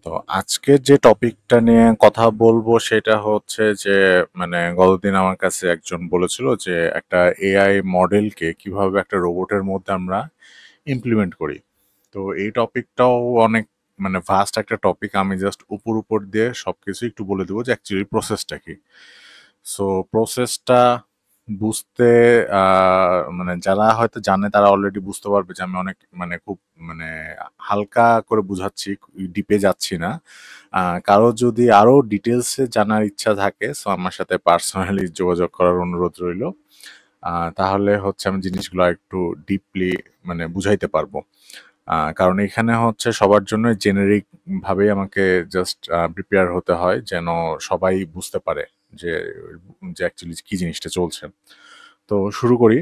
তো আজকের যে টপিকটা নিয়ে কথা বলবো সেটা হচ্ছে যে গতদিন আমার কাছে একজন বলেছিল যে একটা এআই মডেলকে কিভাবে একটা রোবটের মধ্যে আমরা ইমপ্লিমেন্ট করি। তো এই টপিকটাও অনেক ভাস্ট একটা টপিক। আমি জাস্ট উপর উপর দিয়ে সবকিছু একটু বলে দেবো যে অ্যাকচুয়ালি প্রসেসটা কি। সো প্রসেসটা বুঝতে যারা হয়তো জানে তারা অলরেডি বুঝতে পারবে যে আমি অনেক খুব মানে হালকা করে বুঝাচ্ছি, ডিপে যাচ্ছি না। কারো যদি আরো ডিটেলসে জানার ইচ্ছা থাকে সো আমার সাথে পার্সোনালি যোগাযোগ করার অনুরোধ রইল। তাহলে হচ্ছে আমি জিনিসগুলো একটু ডিপলি বুঝাইতে পারবো। কারণ এখানে হচ্ছে সবার জন্য জেনেরিক ভাবেই আমাকে জাস্ট প্রিপেয়ার হতে হয় যেন সবাই বুঝতে পারে যে যে অ্যাকচুয়ালি কি জিনিসটা চলছে। তো শুরু করি।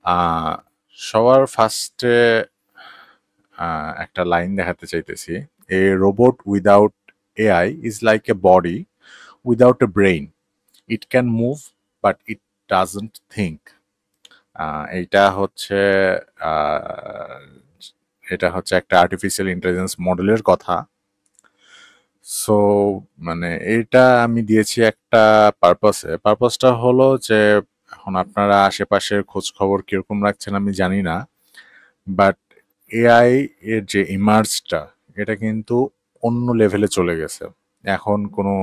আহ, সবার ফার্স্টে একটা লাইন দেখাতে চাইতেছি। এ robot without AI is like a body without a brain. It can move but it doesn't think. এইটা হচ্ছে আহ, এটা হচ্ছে একটা আর্টিফিশিয়াল ইন্টেলিজেন্স মডেলের কথা। সো এটা আমি দিয়েছি একটা পারপাসটা হলো যে এখন আপনারা আশেপাশের খোঁজ খবর কিরকম রাখছেন আমি জানি না, বাট এআই এর যে ইমার্জটা এটা কিন্তু অন্য লেভেলে চলে গেছে। এখন কোনো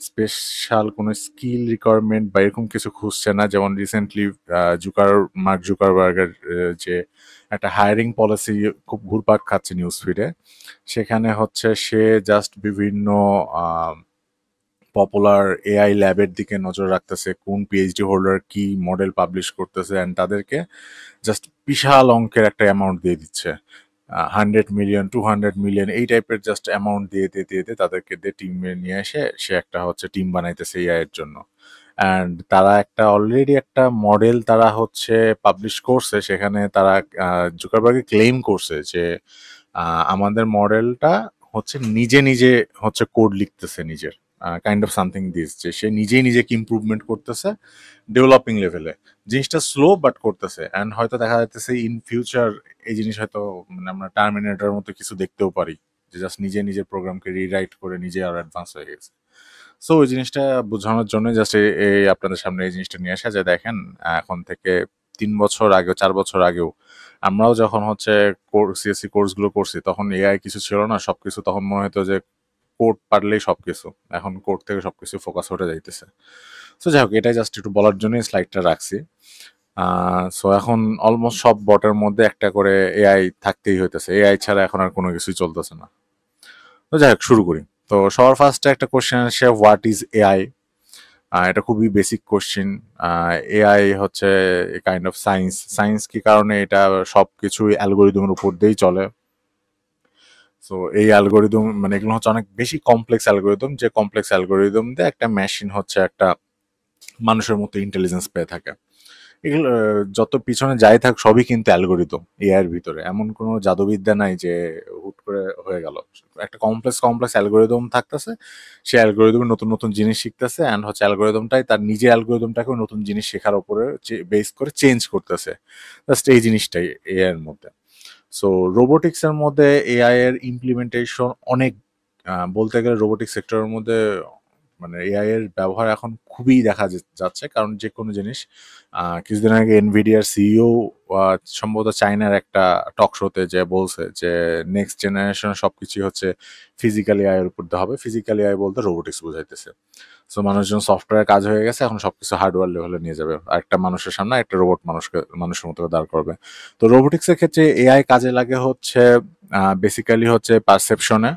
স্পেশাল কোনো স্কিল রিকোয়ারমেন্ট বা এরকম কিছু খুঁজছে না। যেমন রিসেন্টলি মার্ক জুকারবার্গের যে একটা হায়ারিং পলিসি খুব ঘুরপাক খাচ্ছে নিউজ ফিডে। সেখানে হচ্ছে সে জাস্ট বিভিন্ন পপুলার এআই ল্যাবের দিকে নজর রাখতেছে, কোন পিএইচডি হোল্ডার কি মডেল পাবলিশ করতেছে, অ্যান্ড তাদেরকে জাস্ট বিশাল অঙ্কের একটা অ্যামাউন্ট দিয়ে দিচ্ছে। 100 মিলিয়ন 200 মিলিয়ন এই টাইপের জাস্ট অ্যামাউন্ট দিয়ে দিয়ে দিয়ে দিয়ে তাদেরকে দিয়ে টিমে নিয়ে এসে সে একটা হচ্ছে টিম বানাইতেছে এআই এর জন্য। অ্যান্ড তারা একটা অলরেডি একটা মডেল তারা হচ্ছে পাবলিশ করছে। সেখানে তারা জুকারবার্গে ক্লেম করছে যে আমাদের মডেলটা হচ্ছে নিজে নিজে হচ্ছে কোড লিখতেছে নিজের, কাইন্ড অফ সামথিং দিস, যে সে নিজেই নিজেকে ইমপ্রুভমেন্ট করতেছে ডেভেলপিং লেভেলে। জিনিসটা স্লো বাট করতেছে, অ্যান্ড হয়তো দেখা যাচ্ছে ইন ফিউচার এই জিনিস হয়তো আমরা টার্মিনেটর মতো কিছু দেখতেও পারি, যে জাস্ট নিজে নিজের প্রোগ্রামকে রিরাইট করে নিজে আরো অ্যাডভান্স হয়ে গেছে। সো ওই জিনিসটা বোঝানোর জন্য জাস্ট এই আপনাদের সামনে এই জিনিসটা নিয়ে আসা, যে দেখেন এখন থেকে 3 বছর আগেও 4 বছর আগেও আমরাও যখন হচ্ছে সিএসসি কোর্সগুলো করছি তখন এআই কিছু ছিল না। সবকিছু তখন মনে হতো যে কোড পারলেই সবকিছু। এখন কোড থেকে সবকিছু ফোকাস হতে যাইতেছে। সো যাই হোক, এটাই জাস্ট একটু বলার জন্যই স্লাইডটা রাখছি। সো এখন অলমোস্ট সব বটের মধ্যে একটা করে এআই থাকতেই হইতেছে। এআই ছাড়া এখন আর কোনো কিছুই চলতেছে না। তো যাই হোক, শুরু করি। তো সবার ফার্স্টে একটা কোশ্চেন আসে, হোয়াট ইজ এআই? এটা খুবই বেসিক কোশ্চেন। এআই হচ্ছে কাইন্ড অফ সায়েন্স। সায়েন্স কি কারণে? এটা সব কিছুই অ্যালগোরিদমের উপর দিয়েই চলে। সো এই অ্যালগোরিদম এগুলো হচ্ছে অনেক বেশি কমপ্লেক্স অ্যালগোরিদম, যে কমপ্লেক্স অ্যালগোরিদম দিয়ে একটা মেশিন হচ্ছে একটা মানুষের মতো ইন্টেলিজেন্স পেয়ে থাকে। এগুলো যত পিছনে যাই থাক সবই কিন্তু অ্যালগোরিদম। এআই এর ভিতরে এমন কোনো জাদুবিদ্যা নাই যে হুট করে হয়ে গেল। একটা কমপ্লেক্স কমপ্লেক্স অ্যালগোরিদম থাকতেছে, সেই অ্যালগোরিদমে নতুন নতুন জিনিস শিখতেছে, অ্যান্ড হচ্ছে অ্যালগোরিদমটাই তার নিজে অ্যালগোরিদমটাকেও নতুন জিনিস শেখার উপরে বেস করে চেঞ্জ করতেছে। জাস্ট এই জিনিসটাই এআই এর মধ্যে। সো রোবোটিক্স এর মধ্যে এআই এর ইমপ্লিমেন্টেশন অনেক, বলতে গেলে রোবোটিক সেক্টরের মধ্যে এআই এর ব্যবহার এখন খুবই দেখা যাচ্ছে। কারণ যে কোনো জিনিস, কিছুদিন আগে এনভিডিয়ার সিইও সম্ভবত চায়নার একটা টক শোতে যে বলছে যে নেক্সট জেনারেশন সবকিছু হচ্ছে ফিজিক্যাল এআই এর উপর দিয়ে হবে। ফিজিক্যাল এআই বলতে রোবোটিক্স বোঝাইতেছে। সো মানুষজন সফটওয়্যার কাজ হয়ে গেছে, এখন সবকিছু হার্ডওয়্যার লেভেলে নিয়ে যাবে। একটা মানুষের সামনে একটা রোবট মানুষের মতো দাঁড় করবে। তো রোবোটিক্সের ক্ষেত্রে এআই কাজে লাগে হচ্ছে বেসিক্যালি হচ্ছে পারসেপশনে।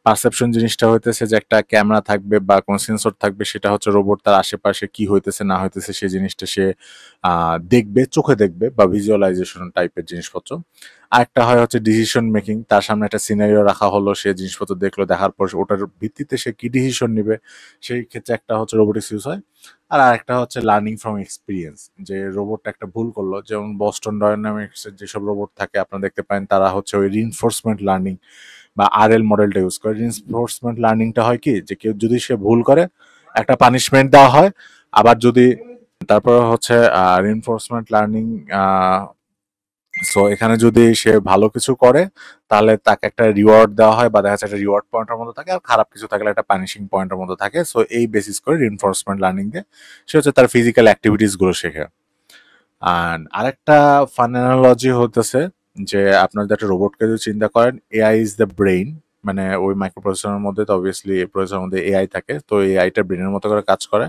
পারসেপশন জিনিসটা হইতেছে যে একটা ক্যামেরা থাকবে বা কোনো সেন্সর থাকবে, সেটা হচ্ছে রোবট তার আশেপাশে কি হইতেছে না হইতেছে সেই জিনিসটা সে দেখবে, চোখে দেখবে, বা ভিজুয়ালাইজেশন টাইপের জিনিসপত্র। আরেকটা হয় হচ্ছে ডিসিশন মেকিং। তার সামনে একটা সিনারিও রাখা হলো, সে জিনিসপত্র দেখলো, দেখার পর ওটার ভিত্তিতে সে কি ডিসিশন নিবে, সেই ক্ষেত্রে একটা হচ্ছে রোবোটিক্স ইউজ হয়। আর আরেকটা হচ্ছে লার্নিং ফ্রম এক্সপিরিয়েন্স, যে রোবটটা একটা ভুল করলো, যেমন বস্টন ডায়নামিক্সের যেসব রোবট থাকে আপনারা দেখতে পারেন তারা হচ্ছে ওই রিইনফোর্সমেন্ট লার্নিং বা আরএল মডেলটা ইউজ করে। রিইনফোর্সমেন্ট লার্নিংটা হয় কি, যে কেউ যদি সে ভুল করে একটা পানিশমেন্ট দেওয়া হয়। আবার যদি তারপর হচ্ছে রিইনফোর্সমেন্ট লার্নিং সো এখানে যদি সে ভালো কিছু করে তাহলে তাকে একটা রিওয়ার্ড দেওয়া হয়, বা দেখা যাচ্ছে একটা রিওয়ার্ড পয়েন্টের মতো থাকে, আর খারাপ কিছু থাকলে একটা পানিশিং পয়েন্টের মতো থাকে। সো এই বেসিস করে রিইনফোর্সমেন্ট লার্নিং দিয়ে সে হচ্ছে তার ফিজিক্যাল অ্যাক্টিভিটিস গুলো শেখে। আর আরেকটা ফান অ্যানালজি হতেছে যে আপনার যদি একটা রোবটকে যদি চিন্তা করেন, এআই ইজ দ্য ব্রেইন, মানে ওই মাইক্রোপ্রসেসরের মধ্যে তো অবভিয়াসলি প্রসেসরের মধ্যে এআই থাকে, তো এআইটা ব্রেনের মতো করে কাজ করে।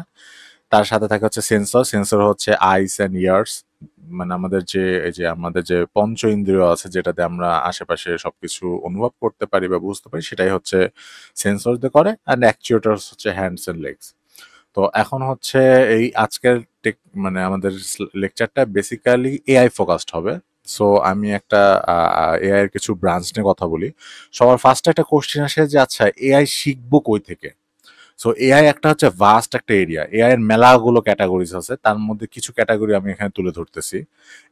তার সাথে থাকে হচ্ছে সেন্সর, সেন্সর হচ্ছে আইস অ্যান্ড ইয়ার্স, মানে আমাদের যে এই যে আমাদের যে পঞ্চ ইন্দ্রিয় আছে যেটাতে আমরা আশেপাশে সবকিছু অনুভব করতে পারি বা বুঝতে পারি, সেটাই হচ্ছে সেন্সর দিয়ে করে। অ্যান্ড অ্যাকচুয়েটার্স হচ্ছে হ্যান্ডস অ্যান্ড লেগস। তো এখন হচ্ছে এই আজকের মানে আমাদের লেকচারটা বেসিক্যালি এআই ফোকাসড হবে। সো আমি একটা এআই এর কিছু ব্রাঞ্চ নিয়ে কথা বলি। সবার ফার্স্ট একটা কোশ্চেন আসে যে আচ্ছা এআই শিখবো কই থেকে। সো এআই একটা হচ্ছে ভাস্ট একটা এরিয়া, এআই এর মেলাগুলো ক্যাটাগরিজ আছে, তার মধ্যে কিছু ক্যাটাগরি আমি এখানে তুলে ধরতেছি।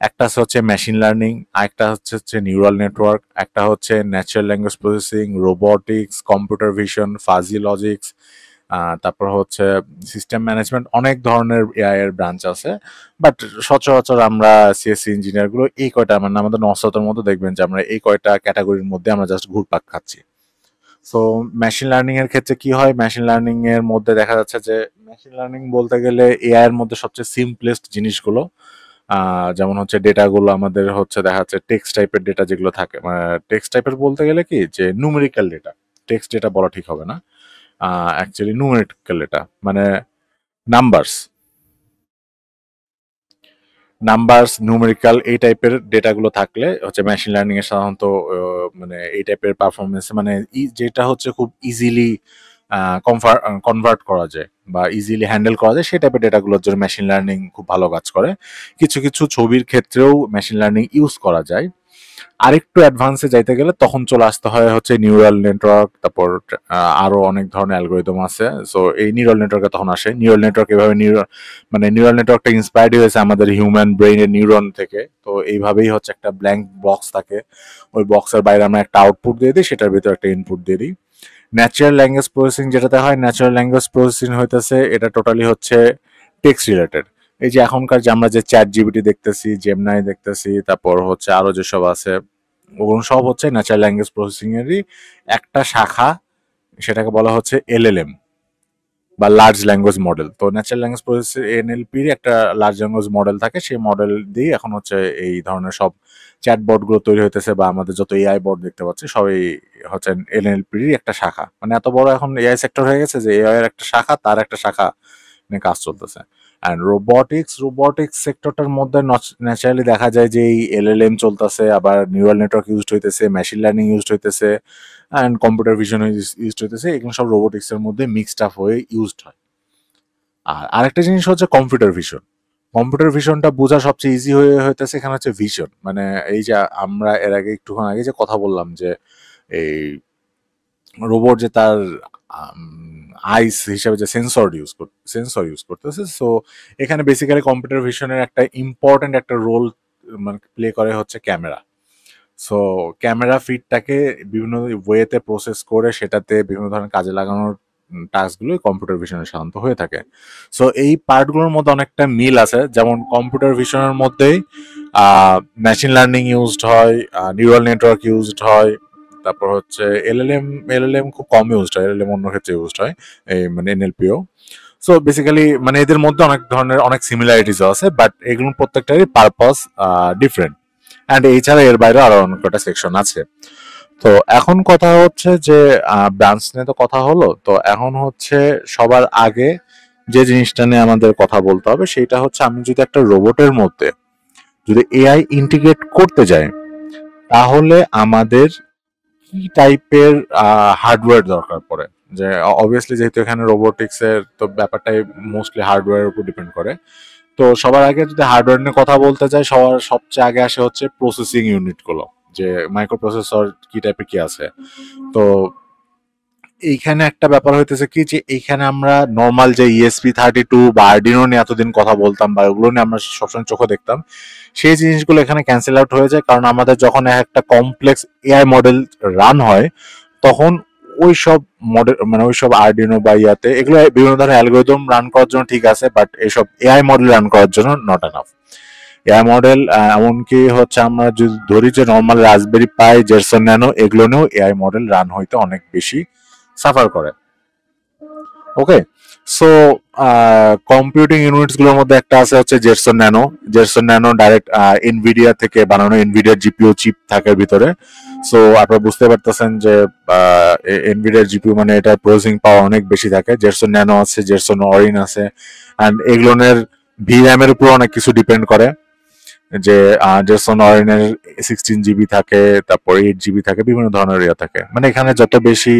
একটা হচ্ছে মেশিন লার্নিং, আরেকটা হচ্ছে নিউরাল নেটওয়ার্ক, একটা হচ্ছে natural language processing, robotics, computer vision, fuzzy logics, তারপর হচ্ছে সিস্টেম ম্যানেজমেন্ট। অনেক ধরনের এআই এর ব্রাঞ্চ আছে, বাট সচরাচর আমরা সিএসসি ইঞ্জিনিয়ার গুলো এই কয়টা, মানে আমাদের নসতের মধ্যে দেখবেন যে আমরা এই কয়টা ক্যাটাগরির মধ্যে আমরা জাস্ট ঘুরপাক খাচ্ছি। সো মেশিন লার্নিং এর ক্ষেত্রে কি হয়, মেশিন লার্নিং এর মধ্যে দেখা যাচ্ছে যে মেশিন লার্নিং বলতে গেলে এআই এর মধ্যে সবচেয়ে সিম্পলেস্ট জিনিসগুলো, যেমন হচ্ছে ডেটাগুলো আমাদের হচ্ছে দেখা যাচ্ছে টেক্সট টাইপের ডেটা যেগুলো থাকে, মানে টেক্সট টাইপের বলতে গেলে কি যে নুমেরিক্যাল ডেটা, টেক্সট ডেটা বলা ঠিক হবে না, অ্যাকচুয়ালি নুমেরিক্যাল ডেটা মানে নাম্বারস, নাম্বারস নিউমেরিক্যাল এই টাইপের ডেটাগুলো থাকলে হচ্ছে মেশিন লার্নিং এর সাধারণত মানে এই টাইপের পারফরমেন্স, মানে যেটা হচ্ছে খুব ইজিলি কনভার্ট করা যায় বা ইজিলি হ্যান্ডেল করা যায়, সেই টাইপের ডেটাগুলোর জন্য মেশিন লার্নিং খুব ভালো কাজ করে। কিছু কিছু ছবির ক্ষেত্রেও মেশিন লার্নিং ইউজ করা যায়। আরেকটু অ্যাডভান্সে যাইতে গেলে তখন চলে আসতে হয় হচ্ছে নিউরাল নেটওয়ার্ক, তারপর আরো অনেক ধরনের অ্যালগোরিদম আছে। সো এই নিউরাল নেটওয়ার্কে তখন আসে। নিউরাল নেটওয়ার্ক এভাবে মানে নিউরাল নেটওয়ার্কটা ইন্সপায়ার্ড হয়েছে আমাদের হিউম্যান ব্রেইনের নিউরন থেকে। তো এইভাবেই হচ্ছে একটা ব্ল্যাঙ্ক বক্স থাকে, ওই বক্সের বাইরে আমরা একটা আউটপুট দিয়ে দিই, সেটার ভিতরে একটা ইনপুট দিয়ে দিই। ন্যাচারাল ল্যাঙ্গুয়েজ প্রসেসিং যেটাতে হয়, ন্যাচারাল ল্যাঙ্গুয়েজ প্রসেসিং হইতেছে এটা টোটালি হচ্ছে টেক্সট রিলেটেড। এই যে এখনকার যে আমরা যে চ্যাট জিপিটি দেখতেছি, জেমনাই দেখতেছি, তারপর হচ্ছে আরো যেসব আছে, ওগুলো সব হচ্ছে ন্যাচারাল ল্যাঙ্গুয়েজ প্রসেসিং এরই একটা শাখা, সেটাকে বলা হচ্ছে এলএলএম বা লার্জ ল্যাঙ্গুয়েজ মডেল। তো ন্যাচারাল ল্যাঙ্গুয়েজ প্রসেসিং এনএলপির একটা লার্জ ল্যাঙ্গুয়েজ মডেল থাকে, সেই মডেল দিয়ে এখন হচ্ছে এই ধরনের সব চ্যাটবট গুলো তৈরি হইতেছে, বা আমাদের যত এআই বট দেখতে পাচ্ছি সবই হচ্ছে এনএলপির একটা শাখা। মানে এত বড় এখন এআই সেক্টর হয়ে গেছে যে এআই এর একটা শাখা তার একটা শাখা নিয়ে কাজ চলতেছে। অ্যান্ড রোবোটিক্স সেক্টরটার মধ্যে ন্যাচারালি দেখা যায় যে এই এলএলএম চলতেছে, আবার নিউরাল নেটওয়ার্ক ইউজড হইতেছে, মেশিন লার্নিং ইউজড হইতেছে, অ্যান্ড কম্পিউটার ভিশন ইউজড হইতেছে। এগুলো সব রোবোটিক্স এর মধ্যে মিক্সড আপ হয়ে ইউজড হয়। আর আরেকটা জিনিস হচ্ছে কম্পিউটার ভিশন। কম্পিউটার ভিশনটা বোঝা সবচেয়ে ইজি হয়ে হইতেছে এখানে হচ্ছে ভিশন, মানে এই যে আমরা এর আগে একটুক্ষণ আগে যে কথা বললাম যে এই রোবট যে তার আইস হিসেবে যে সেন্সর ইউজ করতেছে। সো এখানে বেসিক্যালি কম্পিউটার ভিশনের একটা ইম্পর্টেন্ট একটা রোল মানে প্লে করে হচ্ছে ক্যামেরা। সো ক্যামেরা ফিডটাকে বিভিন্ন ওয়েতে প্রসেস করে সেটাতে বিভিন্ন ধরনের কাজে লাগানোর টাস্কগুলো কম্পিউটার ভিশনের সাধারণত হয়ে থাকে। সো এই পার্টগুলোর মধ্যে অনেকটা মিল আছে, যেমন কম্পিউটার ভিশনের মধ্যেই মেশিন লার্নিং ইউজড হয়, নিউরাল নেটওয়ার্ক ইউজড হয়, তারপর হচ্ছে এলএলএম খুব কম ইউজড হয়, এলএলএম অন্য ক্ষেত্রে ইউজড হয়, এই মানে এনএলপিও। সো বেসিক্যালি মানে এদের মধ্যে অনেক ধরনের অনেক সিমিলারিটিস আছে, বাট এগুলোর প্রত্যেকটারই পারপাস ডিফারেন্ট। অ্যান্ড এছাড়া এর বাইরে আরো অনেক কটা সেকশন আছে। তো এখন কথা হচ্ছে যে ব্রাঞ্চ নিয়ে তো কথা হলো, তো এখন হচ্ছে সবার আগে যে জিনিসটা নিয়ে আমাদের কথা বলতে হবে সেটা হচ্ছে আমি যদি একটা রোবটের মধ্যে যদি এআই ইন্টিগ্রেট করতে যাই, তাহলে আমাদের কি টাইপের হার্ডওয়্যার দরকার পড়ে। যে অবভিয়াসলি যেহেতু এখানে রোবোটিক্স এর তো ব্যাপারটাই মোস্টলি হার্ডওয়্যারের উপর ডিপেন্ড করে। তো সবার আগে যদি হার্ডওয়্যার নিয়ে কথা বলতে চাই, সবার সবচেয়ে আগে আসে হচ্ছে প্রসেসিং ইউনিট গুলো, যে মাইক্রো প্রসেসর কি টাইপের কি আছে। তো এইখানে একটা ব্যাপার হইতেছে কি যে এইখানে আমরা নর্মাল যে ESP32 বা আর্ডিনো নিয়ে এতদিন কথা বলতাম বা ওগুলো নিয়ে আমরা সবসময় চোখে দেখতাম, সেই জিনিসগুলো এখানে ক্যান্সেল আউট হয়ে যায়। কারণ আমাদের যখন একটা কমপ্লেক্স এআই মডেল রান হয়, তখন ওই সব মডেল মানে ওই সব আর্ডিনো বা ইয়াতে এগুলো বিভিন্ন ধরনের অ্যালগোরিদম রান করার জন্য ঠিক আছে, বাট এইসব এআই মডেল রান করার জন্য নট এনাফ। এআই মডেল এমনকি হচ্ছে আমরা যদি ধরি যে নর্মাল রাসবেরি পাই, জেরসন ন্যানো এগুলো নিয়েও এআই মডেল রান হইতে অনেক বেশি সাফার করে। ওকে, সো কম্পিউটিং ইউনিটস গুলোর মধ্যে একটা আছে হচ্ছে জেরসন ন্যানো। জেরসন ন্যানো ডাইরেক্ট এনভিডিয়া থেকে বানানো, এনভিডিয়ার জিপিইউ চিপ থাকে ভিতরে। সো আপনারা বুঝতে পারতেছেন যে এনভিডিয়ার জিপিইউ মানে এটার প্রসেসিং পাওয়ার অনেক বেশি থাকে। জেরসন ন্যানো আছে, জেরসন অরিন আছে, অ্যান্ড এগুলোনের ভির্যাম এর উপর অনেক কিছু ডিপেন্ড করে। যে জেরসন অরিনের 16 জিবি থাকে, তারপর 8 জিবি থাকে, বিভিন্ন ধরনের ইয়ে থাকে। মানে এখানে যত বেশি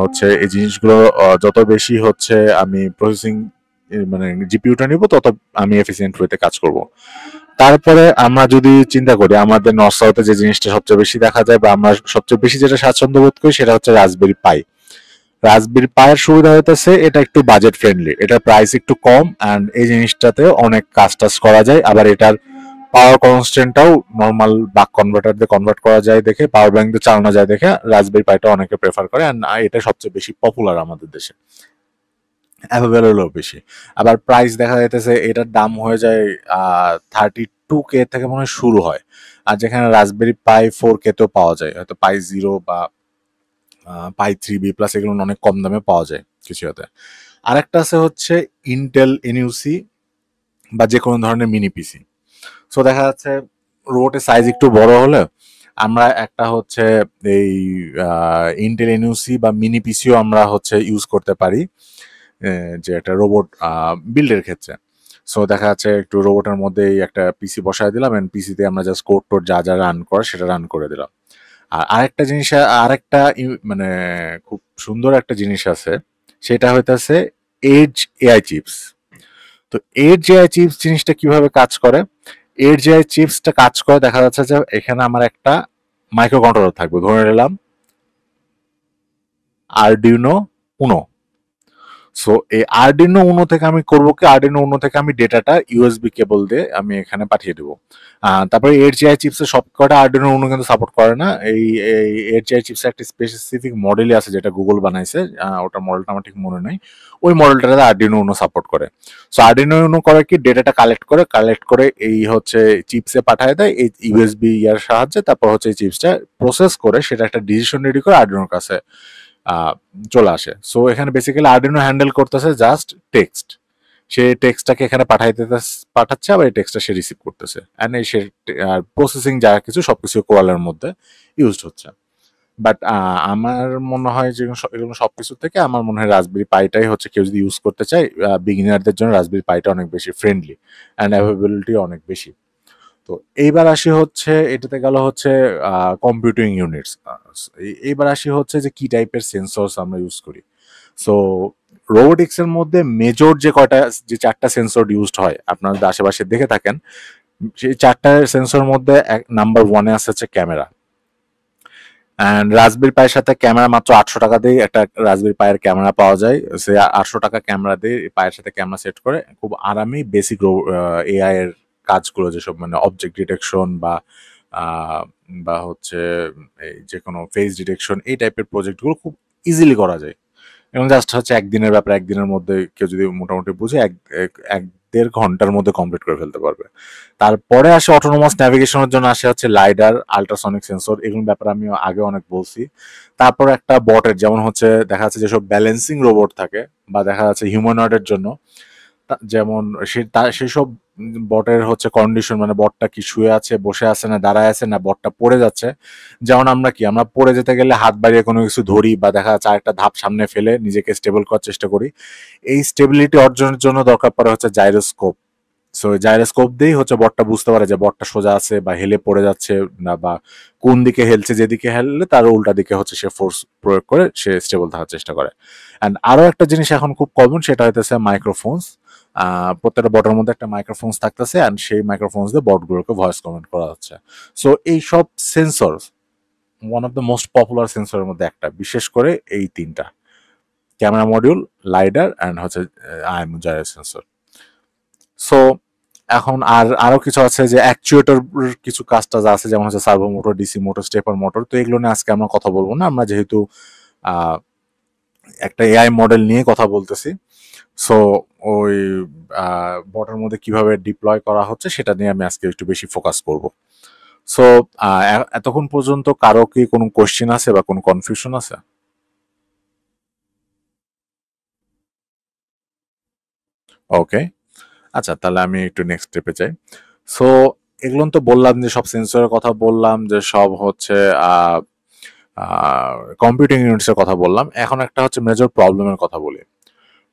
হচ্ছে এই জিনিসগুলো যত বেশি হচ্ছে আমি প্রসেসিং মানে জিপিইউটা নিব, তত আমি এফিসিয়েন্ট ওয়েতে কাজ করব। তারপরে আমরা যদি চিন্তা করি আমাদের নর্থ সাউথে যে জিনিসটা সবচেয়ে বেশি দেখা যায় বা আমরা সবচেয়ে বেশি যেটা স্বাচ্ছন্দ্য বোধ করি সেটা হচ্ছে রাসবেরি পাই। রাসবেরি পাইয়ের সুবিধা হইতেছে এটা একটু বাজেট ফ্রেন্ডলি, এটার প্রাইস একটু কম, অ্যান্ড এই জিনিসটাতে অনেক কাজ টাজ করা যায়। আবার এটার পাওয়ার কনস্ট্যান্টটাও নর্মাল বাক কনভার্টার দিয়ে কনভার্ট করা যায় দেখে, পাওয়ার ব্যাংক দিয়ে চালানো যায় দেখে রাসবেরি পাইটা অনেকে প্রেফার করে, অ্যান্ড এটা সবচেয়ে বেশি পপুলার আমাদের দেশে, অ্যাভেলেবলও বেশি। আবার প্রাইস দেখা যাইতেছে এটার দাম হয়ে যায় 32K থেকে মনে হয় শুরু হয়, আর যেখানে রাসবেরি পাই 4K তেও পাওয়া যায়, হয়তো পাই 0 বা পাই 3B প্লাস এগুলো অনেক কম দামে পাওয়া যায় কিছু হতে। আরেকটা আছে হচ্ছে ইন্টেল এনইউসি বা যে কোনো ধরনের মিনি পিসি। সো দেখা যাচ্ছে রোবটের সাইজ একটু বড় হলে আমরা একটা হচ্ছে এই ইন্টেল এনইউসি বা মিনি পিসিও আমরা হচ্ছে ইউজ করতে পারি যে একটা রোবট বিল্ডের ক্ষেত্রে। সো দেখা যাচ্ছে একটু রোবটের মধ্যেই একটা পিসি বসায় দিলাম, এন্ড পিসিতে আমরা জাস্ট কোড টোড যা যা রান করে সেটা রান করে দিলাম। আর আরেকটা জিনিস, আরেকটা মানে খুব সুন্দর একটা জিনিস আছে, সেটা হইতেছে এজ এআই চিপস। তো এজ এআই চিপস জিনিসটা কিভাবে কাজ করে? এজ এআই চিপসটা কাজ করে দেখা যাচ্ছে যে এখানে আমার একটা মাইক্রো কন্ট্রোলার থাকবে, ধরে নিলাম আরডিনো উনো। সো এই আরডিনো উনো থেকে আমি করবো কি, আরডিনো উনো থেকে আমি ডেটাটা ইউএসবি কেবল দিয়ে আমি এখানে পাঠিয়ে দেবো। তারপরে এআই চিপসের সব কটা আরডিনো উনো কিন্তু সাপোর্ট করে না। এই এআই চিপসের একটা স্পেসিফিক মডেলই আছে যেটা গুগল বানাইছে, ওটার মডেলটা আমার ঠিক মনে নাই। ওই মডেলটাতে আরডিনো উনো সাপোর্ট করে। সো আরডিনো উনো করে কি, ডেটাটা কালেক্ট করে এই হচ্ছে চিপসে পাঠিয়ে দেয় এই ইউএসবি ইয়ার সাহায্যে। তারপর হচ্ছে এই চিপসটা প্রসেস করে সেটা একটা ডিসিশন রেডি করে আরডিনোর কাছে চলে আসে। সো এখানে বেসিক্যালি আরডিনো হ্যান্ডেল করতেছে জাস্ট টেক্সট। সে টেক্সটটাকে এখানে পাঠাচ্ছে, আবার এই টেক্সটটা সে রিসিভ করতেছে, অ্যান্ড এই সে প্রসেসিং যা কিছু সবকিছু কোরালের মধ্যে ইউজড হচ্ছে। বাট আমার মনে হয় যে এগুলো সবকিছু থেকে আমার মনে হয় রাসবেরি পাইটাই হচ্ছে, কেউ যদি ইউজ করতে চায় বিগিনারদের জন্য রাসবেরি পাইটা অনেক বেশি ফ্রেন্ডলি অ্যান্ড অ্যাভেলেবিলিটি অনেক বেশি। তো এইবার আসি হচ্ছে এটাতে গেল হচ্ছে কম্পিউটিং ইউনিটস। এইবার আসি হচ্ছে যে কি টাইপের সেন্সরস আমরা ইউজ করি। সো রোবোটিক্স এর মধ্যে মেজর যে 4টা সেন্সর ইউজড হয় আপনাদের আশেপাশে দেখে থাকেন, সেই 4টা সেন্সর মধ্যে নাম্বার 1-এ আছে হচ্ছে ক্যামেরা। অ্যান্ড রাসবেরি পাইয়ের সাথে ক্যামেরা মাত্র 800 টাকা দিয়ে একটা রাসবেরি পাইয়ের ক্যামেরা পাওয়া যায়। সে 800 টাকা ক্যামেরা দিয়ে পায়ের সাথে ক্যামেরা সেট করে খুব আরামেই বেসিক এআই এর কাজগুলো, যেসব মানে অবজেক্ট ডিটেকশন বা হচ্ছে এই যে কোনো ফেস ডিটেকশন, এই টাইপের প্রজেক্টগুলো খুব ইজিলি করা যায়। এবং জাস্ট হচ্ছে একদিনের ব্যাপার, একদিনের মধ্যে কেউ যদি মোটামুটি বুঝে 1-1.5 ঘন্টার মধ্যে কমপ্লিট করে ফেলতে পারবে। তারপরে আসে অটোনোমাস ন্যাভিগেশনের জন্য আসে হচ্ছে লাইডার, আল্ট্রাসনিক সেন্সর, এগুলোর ব্যাপারে আমি আগে অনেক বলছি। তারপর একটা বটের, যেমন হচ্ছে দেখা যাচ্ছে যেসব ব্যালেন্সিং রোবট থাকে বা দেখা যাচ্ছে হিউম্যানয়েডের জন্য, যেমন সেসব বটের হচ্ছে কন্ডিশন, মানে বটটা কি শুয়ে আছে, বসে আছে, না দাঁড়ায় আছে, না বটটা পড়ে যাচ্ছে। যেমন আমরা পড়ে যেতে গেলে হাত বাড়িয়ে কোনো কিছু ধরি বা দেখা যাচ্ছে আরেকটা ধাপ সামনে ফেলে নিজেকে স্টেবল করার চেষ্টা করি। এই স্টেবিলিটি অর্জনের জন্য দরকার পড়ে হচ্ছে জাইরোস্কোপ। সো জাইরোস্কোপ দিয়েই হচ্ছে বটটা বুঝতে পারে যে বটটা সোজা আছে বা হেলে পড়ে যাচ্ছে না, বা কোন দিকে হেলছে, যেদিকে হেললে তার উল্টা দিকে হচ্ছে সে ফোর্স প্রয়োগ করে সে স্টেবল থাকার চেষ্টা করে। অ্যান্ড আরো একটা জিনিস এখন খুব কমন, সেটা হইতেছে মাইক্রোফোনস। প্রত্যেকটা বটের মধ্যে একটা মাইক্রোফোনস থাকতেছে, অ্যান্ড সেই মাইক্রোফোনস দিয়ে বটগুলোকে ভয়েস কমেন্ট করা হচ্ছে। সো এই সব sensor one of the most popular সেন্সরের মধ্যে একটা, বিশেষ করে এই 3টা ক্যামেরা মডিউল, লাইডার অ্যান্ড হচ্ছে আইএমও জাইরো সেন্সর। সো এখন আরো কিছু আছে যে অ্যাকচুয়েটর কিছু কাজটা আছে, যেমন হচ্ছে servo motor, DC motor, stepper motor. তো এগুলো নিয়ে আজকে আমরা কথা বলবো না, আমরা যেহেতু একটা এআই মডেল নিয়ে কথা বলতেছি। সো ওই বটের মধ্যে কিভাবে ডিপ্লয় করা হচ্ছে সেটা নিয়ে আমি আজকে একটু বেশি ফোকাস করব। সো এতক্ষণ পর্যন্ত কারো কি কোনো কোশ্চেন আছে বা কোনো কনফিউশন আছে? ওকে, আচ্ছা তাহলে আমি একটু নেক্সট স্টেপে যাই। সো এগুলো তো বললাম যে সব সেন্সরের কথা বললাম, যে সব হচ্ছে কম্পিউটিং ইউনিটসের কথা বললাম। এখন একটা হচ্ছে মেজর প্রবলেমের কথা বলি।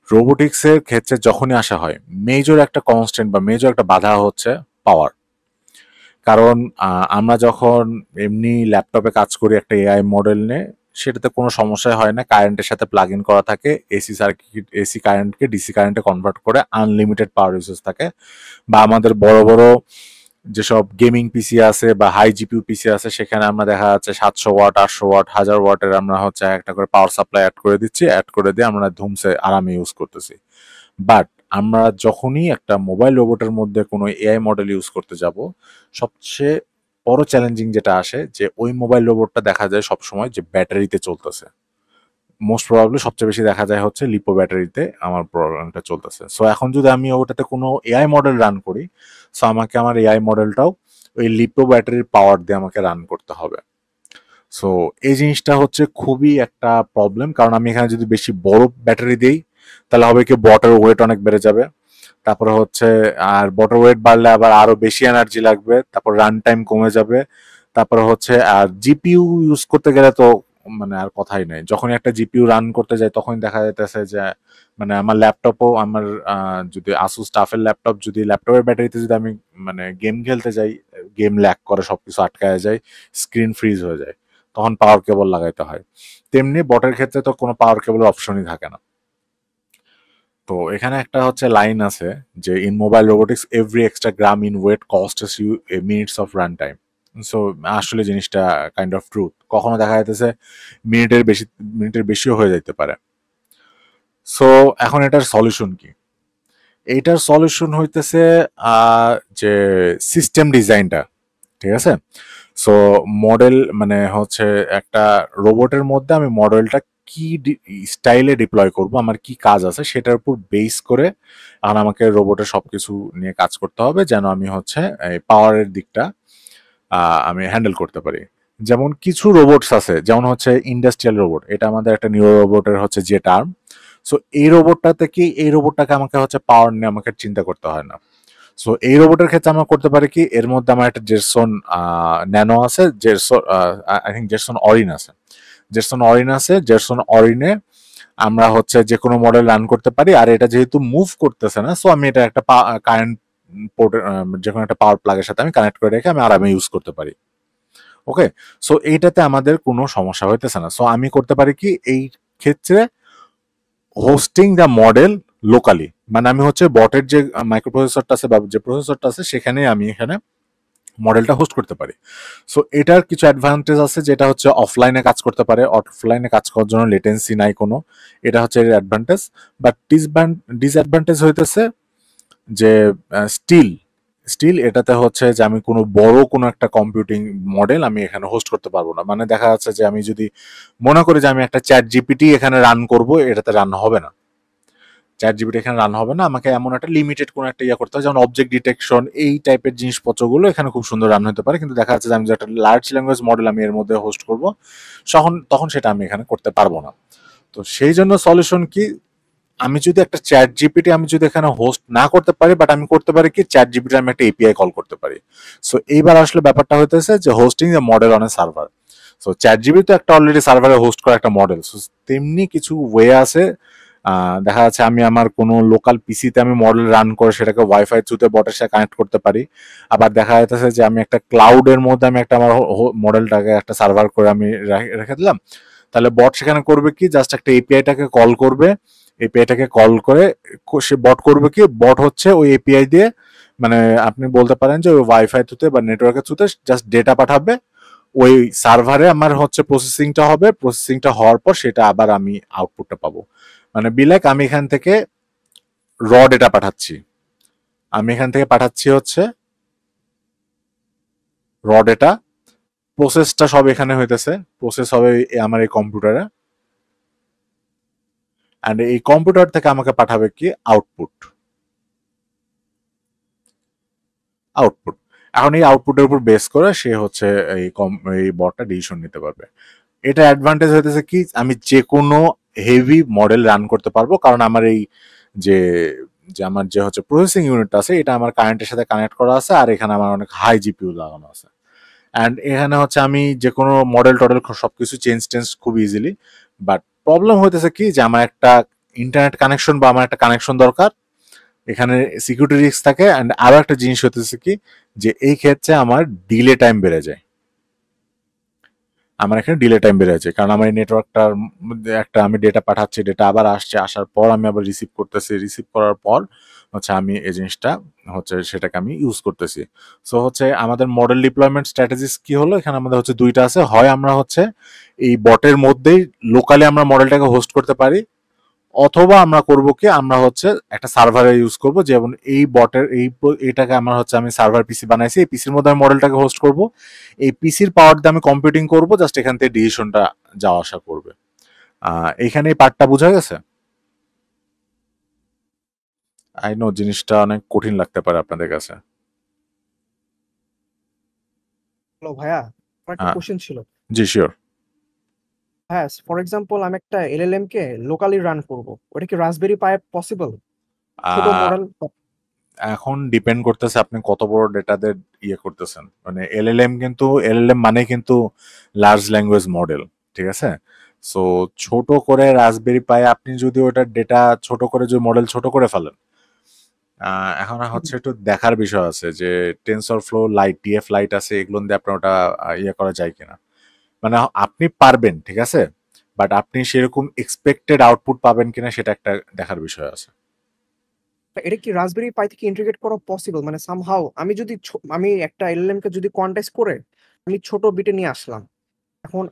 রোবোটিক্সের ক্ষেত্রে যখনই আসা হয়, মেজর একটা কনস্ট্যান্ট বা মেজর একটা বাধা হচ্ছে পাওয়ার। কারণ আমরা যখন এমনি ল্যাপটপে কাজ করি একটা এআই মডেল নিয়ে, সেটাতে কোনো সমস্যাই হয় না, কারেন্টের সাথে প্লাগ ইন করা থাকে, এসি সার্কিট, এসি কারেন্টকে ডিসি কারেন্টে কনভার্ট করে আনলিমিটেড পাওয়ার ইউসেজ থাকে। বা আমাদের বড় বড় যেসব গেমিং পিসি আছে বা হাই জিপিউ পিসি আছে, সেখানে আমরা দেখা যাচ্ছে 700 ওয়াট, 800 ওয়াট, 1000 ওয়াটের আমরা হচ্ছে একটা করে পাওয়ার সাপ্লাই অ্যাড করে দিচ্ছি, অ্যাড করে দিয়ে আমরা ধুমসে আরামে ইউজ করতেছি। বাট আমরা যখনই একটা মোবাইল রোবটের মধ্যে কোনো এআই মডেল ইউজ করতে যাব, সবচেয়ে বড় চ্যালেঞ্জিং যেটা আসে যে ওই মোবাইল রোবটটা দেখা যায় সবসময় যে ব্যাটারিতে চলতেছে। মোস্ট প্রবাবলি সবচেয়ে বেশি দেখা যায় হচ্ছে লিপো ব্যাটারিতে আমার প্রবলেমটা চলতেছে। সো এখন যদি আমি ওটাতে কোনো এআই মডেল রান করি, সো আমাকে আমার এআই মডেলটাও ওই লিপো ব্যাটারির পাওয়ার দিয়ে আমাকে রান করতে হবে। সো এই জিনিসটা হচ্ছে খুবই একটা প্রবলেম, কারণ আমি এখানে যদি বেশি বড় ব্যাটারি দিই, তাহলে হবে কি বটের ওয়েট অনেক বেড়ে যাবে। তারপরে হচ্ছে আর বটের ওয়েট বাড়লে আবার আরো বেশি এনার্জি লাগবে, তারপর রান টাইম কমে যাবে। তারপরে হচ্ছে আর জিপিইউ ইউজ করতে গেলে তো মানে আর কথাই নাই। যখন একটা জিপিইউ রান করতে যায় তখন দেখা যাইতেছে যে মানে আমার ল্যাপটপও আমার যদি আসুস টাফের ল্যাপটপ, যদি ল্যাপটপের ব্যাটারিতে যদি আমি মানে গেম খেলতে যাই, গেম ল্যাগ করে, সবকিছু আটকায় যায়, স্ক্রিন ফ্রিজ হয়ে যায়, তখন পাওয়ার কেবল লাগাইতে হয়। তেমনি বটের ক্ষেত্রে তো কোনো পাওয়ার কেবল অপশনই থাকে না। তো এখানে একটা হচ্ছে লাইন আছে যে in mobile robotics every extra gram in weight costs you a minutes of run time. So আসলে জিনিসটা কাইন্ড অফ ট্রুথ। কখনো দেখা যাইতেছে মিনিটের বেশিও হয়ে যাইতে পারে। সো এখন এটার সলিউশন কি? এইটার সলিউশন হইতেছে যে সিস্টেম ডিজাইনটা, ঠিক আছে? সো মডেল মানে হচ্ছে একটা রোবটের মধ্যে আমি মডেলটা কি স্টাইলে ডিপ্লয় করব, আমার কি কাজ আছে সেটার উপর বেস করে আর আমাকে রোবটের সবকিছু নিয়ে কাজ করতে হবে, যেন আমি হচ্ছে এই পাওয়ারের দিকটা আমি হ্যান্ডেল করতে পারি। যেমন কিছু রোবটস আছে, যেমন হচ্ছে ইন্ডাস্ট্রিয়াল রোবট, এটা আমাদের একটা নিউরো রোবটের হচ্ছে যে টার্ম। সো এই রোবটটাতে কি, এই রোবটটাকে আমাকে হচ্ছে পাওয়ার নিয়ে আমাকে চিন্তা করতে হয় না। সো এই রোবটের ক্ষেত্রে আমরা করতে পারি কি, এর মধ্যে আমার একটা জেরসন ন্যানো আছে, জেরসন আই থিঙ্ক জেরসন অরিন আছে, জেরসন অরিনে আমরা হচ্ছে যে কোনো মডেল রান করতে পারি। আর এটা যেহেতু মুভ করতেছে না, সো আমি এটা একটা কারেন্ট পোর্ট, যে কোনো একটা পাওয়ার প্লাগের সাথে আমি কানেক্ট করে রেখে আমি আরামে ইউজ করতে পারি। ওকে, সো এইটাতে আমাদের কোনো সমস্যা হইতেছে না। সো আমি করতে পারি কি এই ক্ষেত্রে, হোস্টিং দ্য মডেল লোকালি, মানে আমি হচ্ছে বটের যে মাইক্রো প্রসেসরটা আছে বা যে প্রসেসরটা আছে সেখানে আমি এখানে মডেলটা হোস্ট করতে পারি। সো এটার কিছু অ্যাডভান্টেজ আছে, যেটা হচ্ছে অফলাইনে কাজ করতে পারে, অফলাইনে কাজ করার জন্য লেটেন্সি নাই কোনো, এটা হচ্ছে এর অ্যাডভান্টেজ। বাট ডিসঅ্যাডভান্টেজ হইতেছে যে স্টিল স্টিল এটাতে হচ্ছে যে আমি কোনো বড় কোনো একটা কম্পিউটিং মডেল আমি এখানে হোস্ট করতে পারবো না। মানে দেখা যাচ্ছে যে আমি যদি মনে করি যে আমি একটা চ্যাট জিপিটি এখানে রান করব, এটাতে রান হবে না। চ্যাট জিপিটি এখানে রান হবে না, আমাকে এমন একটা লিমিটেড কোনো একটা ইয়ে করতে হয়, যেমন অবজেক্ট ডিটেকশন, এই টাইপের জিনিসপত্রগুলো এখানে খুব সুন্দর রান হতে পারে। কিন্তু দেখা যাচ্ছে যে আমি যে একটা লার্জ ল্যাঙ্গুয়েজ মডেল আমি এর মধ্যে হোস্ট করবো, তখন সেটা আমি এখানে করতে পারবো না। তো সেই জন্য সলিউশন কি, আমি যদি একটা চ্যাট জিপিটি আমি যদি এখানে হোস্ট না করতে পারি, বাট আমি করতে পারি কি চ্যাট জিপিটি আমি একটা এপিআই কল করতে পারি। সো এইবার আসলে ব্যাপারটা হইতেছে যে hosting the model on a server. So chat GPT তো একটা অলরেডি সার্ভারে হোস্ট করা একটা মডেল। সো তেমনি কিছু ওয়ে আছে। দেখা যাচ্ছে আমি আমার কোনো লোকাল পিসিতে আমি মডেল রান করে সেটাকে ওয়াইফাই থ্রুতে বটের সাথে কানেক্ট করতে পারি। আবার দেখা যাচ্ছে যে আমি একটা ক্লাউডের মধ্যে আমি একটা আমার মডেলটাকে একটা সার্ভার করে আমি রেখে দিলাম। তাহলে বট সেখানে করবে কি, জাস্ট একটা এপিআইটাকে কল করবে, এপিআইটাকে কল করে সে বট করবে কি, বট হচ্ছে ওই এপিআই দিয়ে মানে আপনি বলতে পারেন যে ওই ওয়াইফাই থ্রুতে বা নেটওয়ার্কের থ্রুতে জাস্ট ডেটা পাঠাবে, ওই সার্ভারে আমার হচ্ছে প্রসেসিংটা হবে, প্রসেসিংটা হওয়ার পর সেটা আবার আমি আউটপুটটা পাবো। মানে বিলাক আমি এখান থেকে র ডেটা পাঠাচ্ছি, আমি এখান থেকে পাঠাচ্ছি হচ্ছে র ডেটা, প্রসেসটা সব এখানে হইতেছে, প্রসেস হবে আমার এই কম্পিউটারে। অ্যান্ড এই কম্পিউটার থেকে আমাকে পাঠাবে কি আউটপুট। আউটপুট এখন এই আউটপুটের উপর বেস করে সে হচ্ছে এই বটটা ডিসিশন নিতে পারবে। এটা অ্যাডভান্টেজ হইতেছে কি আমি যে কোনো হেভি মডেল রান করতে পারবো, কারণ আমার এই যে যে আমার যে হচ্ছে প্রসেসিং ইউনিট আছে এটা আমার কারেন্টের সাথে কানেক্ট করা আছে, আর এখানে আমার অনেক হাই জিপিইউ লাগানো আছে। অ্যান্ড এখানে হচ্ছে আমি যে কোনো মডেল টডেল সবকিছু চেঞ্জ খুব ইজিলি। বাট প্রবলেম হইতেছে কি যে আমার একটা ইন্টারনেট কানেকশন বা আমার একটা কানেকশন দরকার, এখানে সিকিউরিটি রিস্ক থাকে। অ্যান্ড আরো একটা জিনিস হতেছে কি যে এই ক্ষেত্রে আমার ডিলে টাইম বেড়ে যায়। আমার এখানে ডিলে টাইম বেড়ে যাচ্ছে, কারণ আমার এই নেটওয়ার্কটার মধ্যে একটা আমি ডেটা পাঠাচ্ছি, ডেটা আবার আসছে, আসার পর আমি আবার রিসিভ করতেছি, রিসিভ করার পর হচ্ছে আমি এই জিনিসটা হচ্ছে সেটাকে আমি ইউজ করতেছি। সো হচ্ছে আমাদের মডেল ডিপ্লয়মেন্ট স্ট্র্যাটেজিস কি হলো, এখানে আমাদের হচ্ছে দুইটা আছে। হয় আমরা হচ্ছে এই বটের মধ্যেই লোকালি আমরা মডেলটাকে হোস্ট করতে পারি, অথবা আমরা করব কি আমরা হচ্ছে একটা সার্ভারে ইউজ করব, যেমন এই বটের এটাকে আমার হচ্ছে আমি সার্ভার পিসি বানাইছি, এই পিসির মধ্যে আমি মডেলটাকে হোস্ট করব, এই পিসির পাওয়ার দিয়ে আমি কম্পিউটিং করব, জাস্ট এখান থেকে ডিসিশনটা যাওয়া আসা করবে। এখানে এই পার্টটা বোঝা গেছে? আই নো জিনিসটা অনেক কঠিন লাগতে পারে আপনাদের কাছে। হ্যালো ভাইয়া, আমার একটা কোশ্চেন ছিল। জি শিওর। হ্যাঁ, ফর এক্সাম্পল আমি একটা এলএলএম কে লোকালি রান করব, ওটা কি রাসবেরি পাই পসিবল? ছোট মডেল। এখন ডিপেন্ড করতেছে আপনি কত বড় ডেটাদের ইয়ে করতেছেন। মানে এলএলএম কিন্তু এলএলএম মানে কিন্তু লার্জ ল্যাঙ্গুয়েজ মডেল, ঠিক আছে? সো ছোট করে রাসবেরি পাই আপনি যদি ওটার ডেটা ছোট করে যদি মডেল ছোট করে ফেলেন, এখন হচ্ছে একটু দেখার বিষয় আছে যে tensor flow light, TF light আছে, এগুলো দিয়ে আপনার ওটা ইয়ে করা যায় কিনা। মানে আপনি পারবেন, ঠিক আছে, বাট আপনি সেরকম এক্সপেক্টেড আউটপুট পাবেন কিনা সেটা একটা দেখার বিষয় আছে। এটা কি রাসবেরি পাই থেকে ইন্টিগ্রেট করা পসিবল? মানে সামহাউ আমি যদি আমি একটা এলএলএম কে যদি কোয়ান্টাইজ করে আমি ছোট বিটে নিয়ে আসলাম, এখন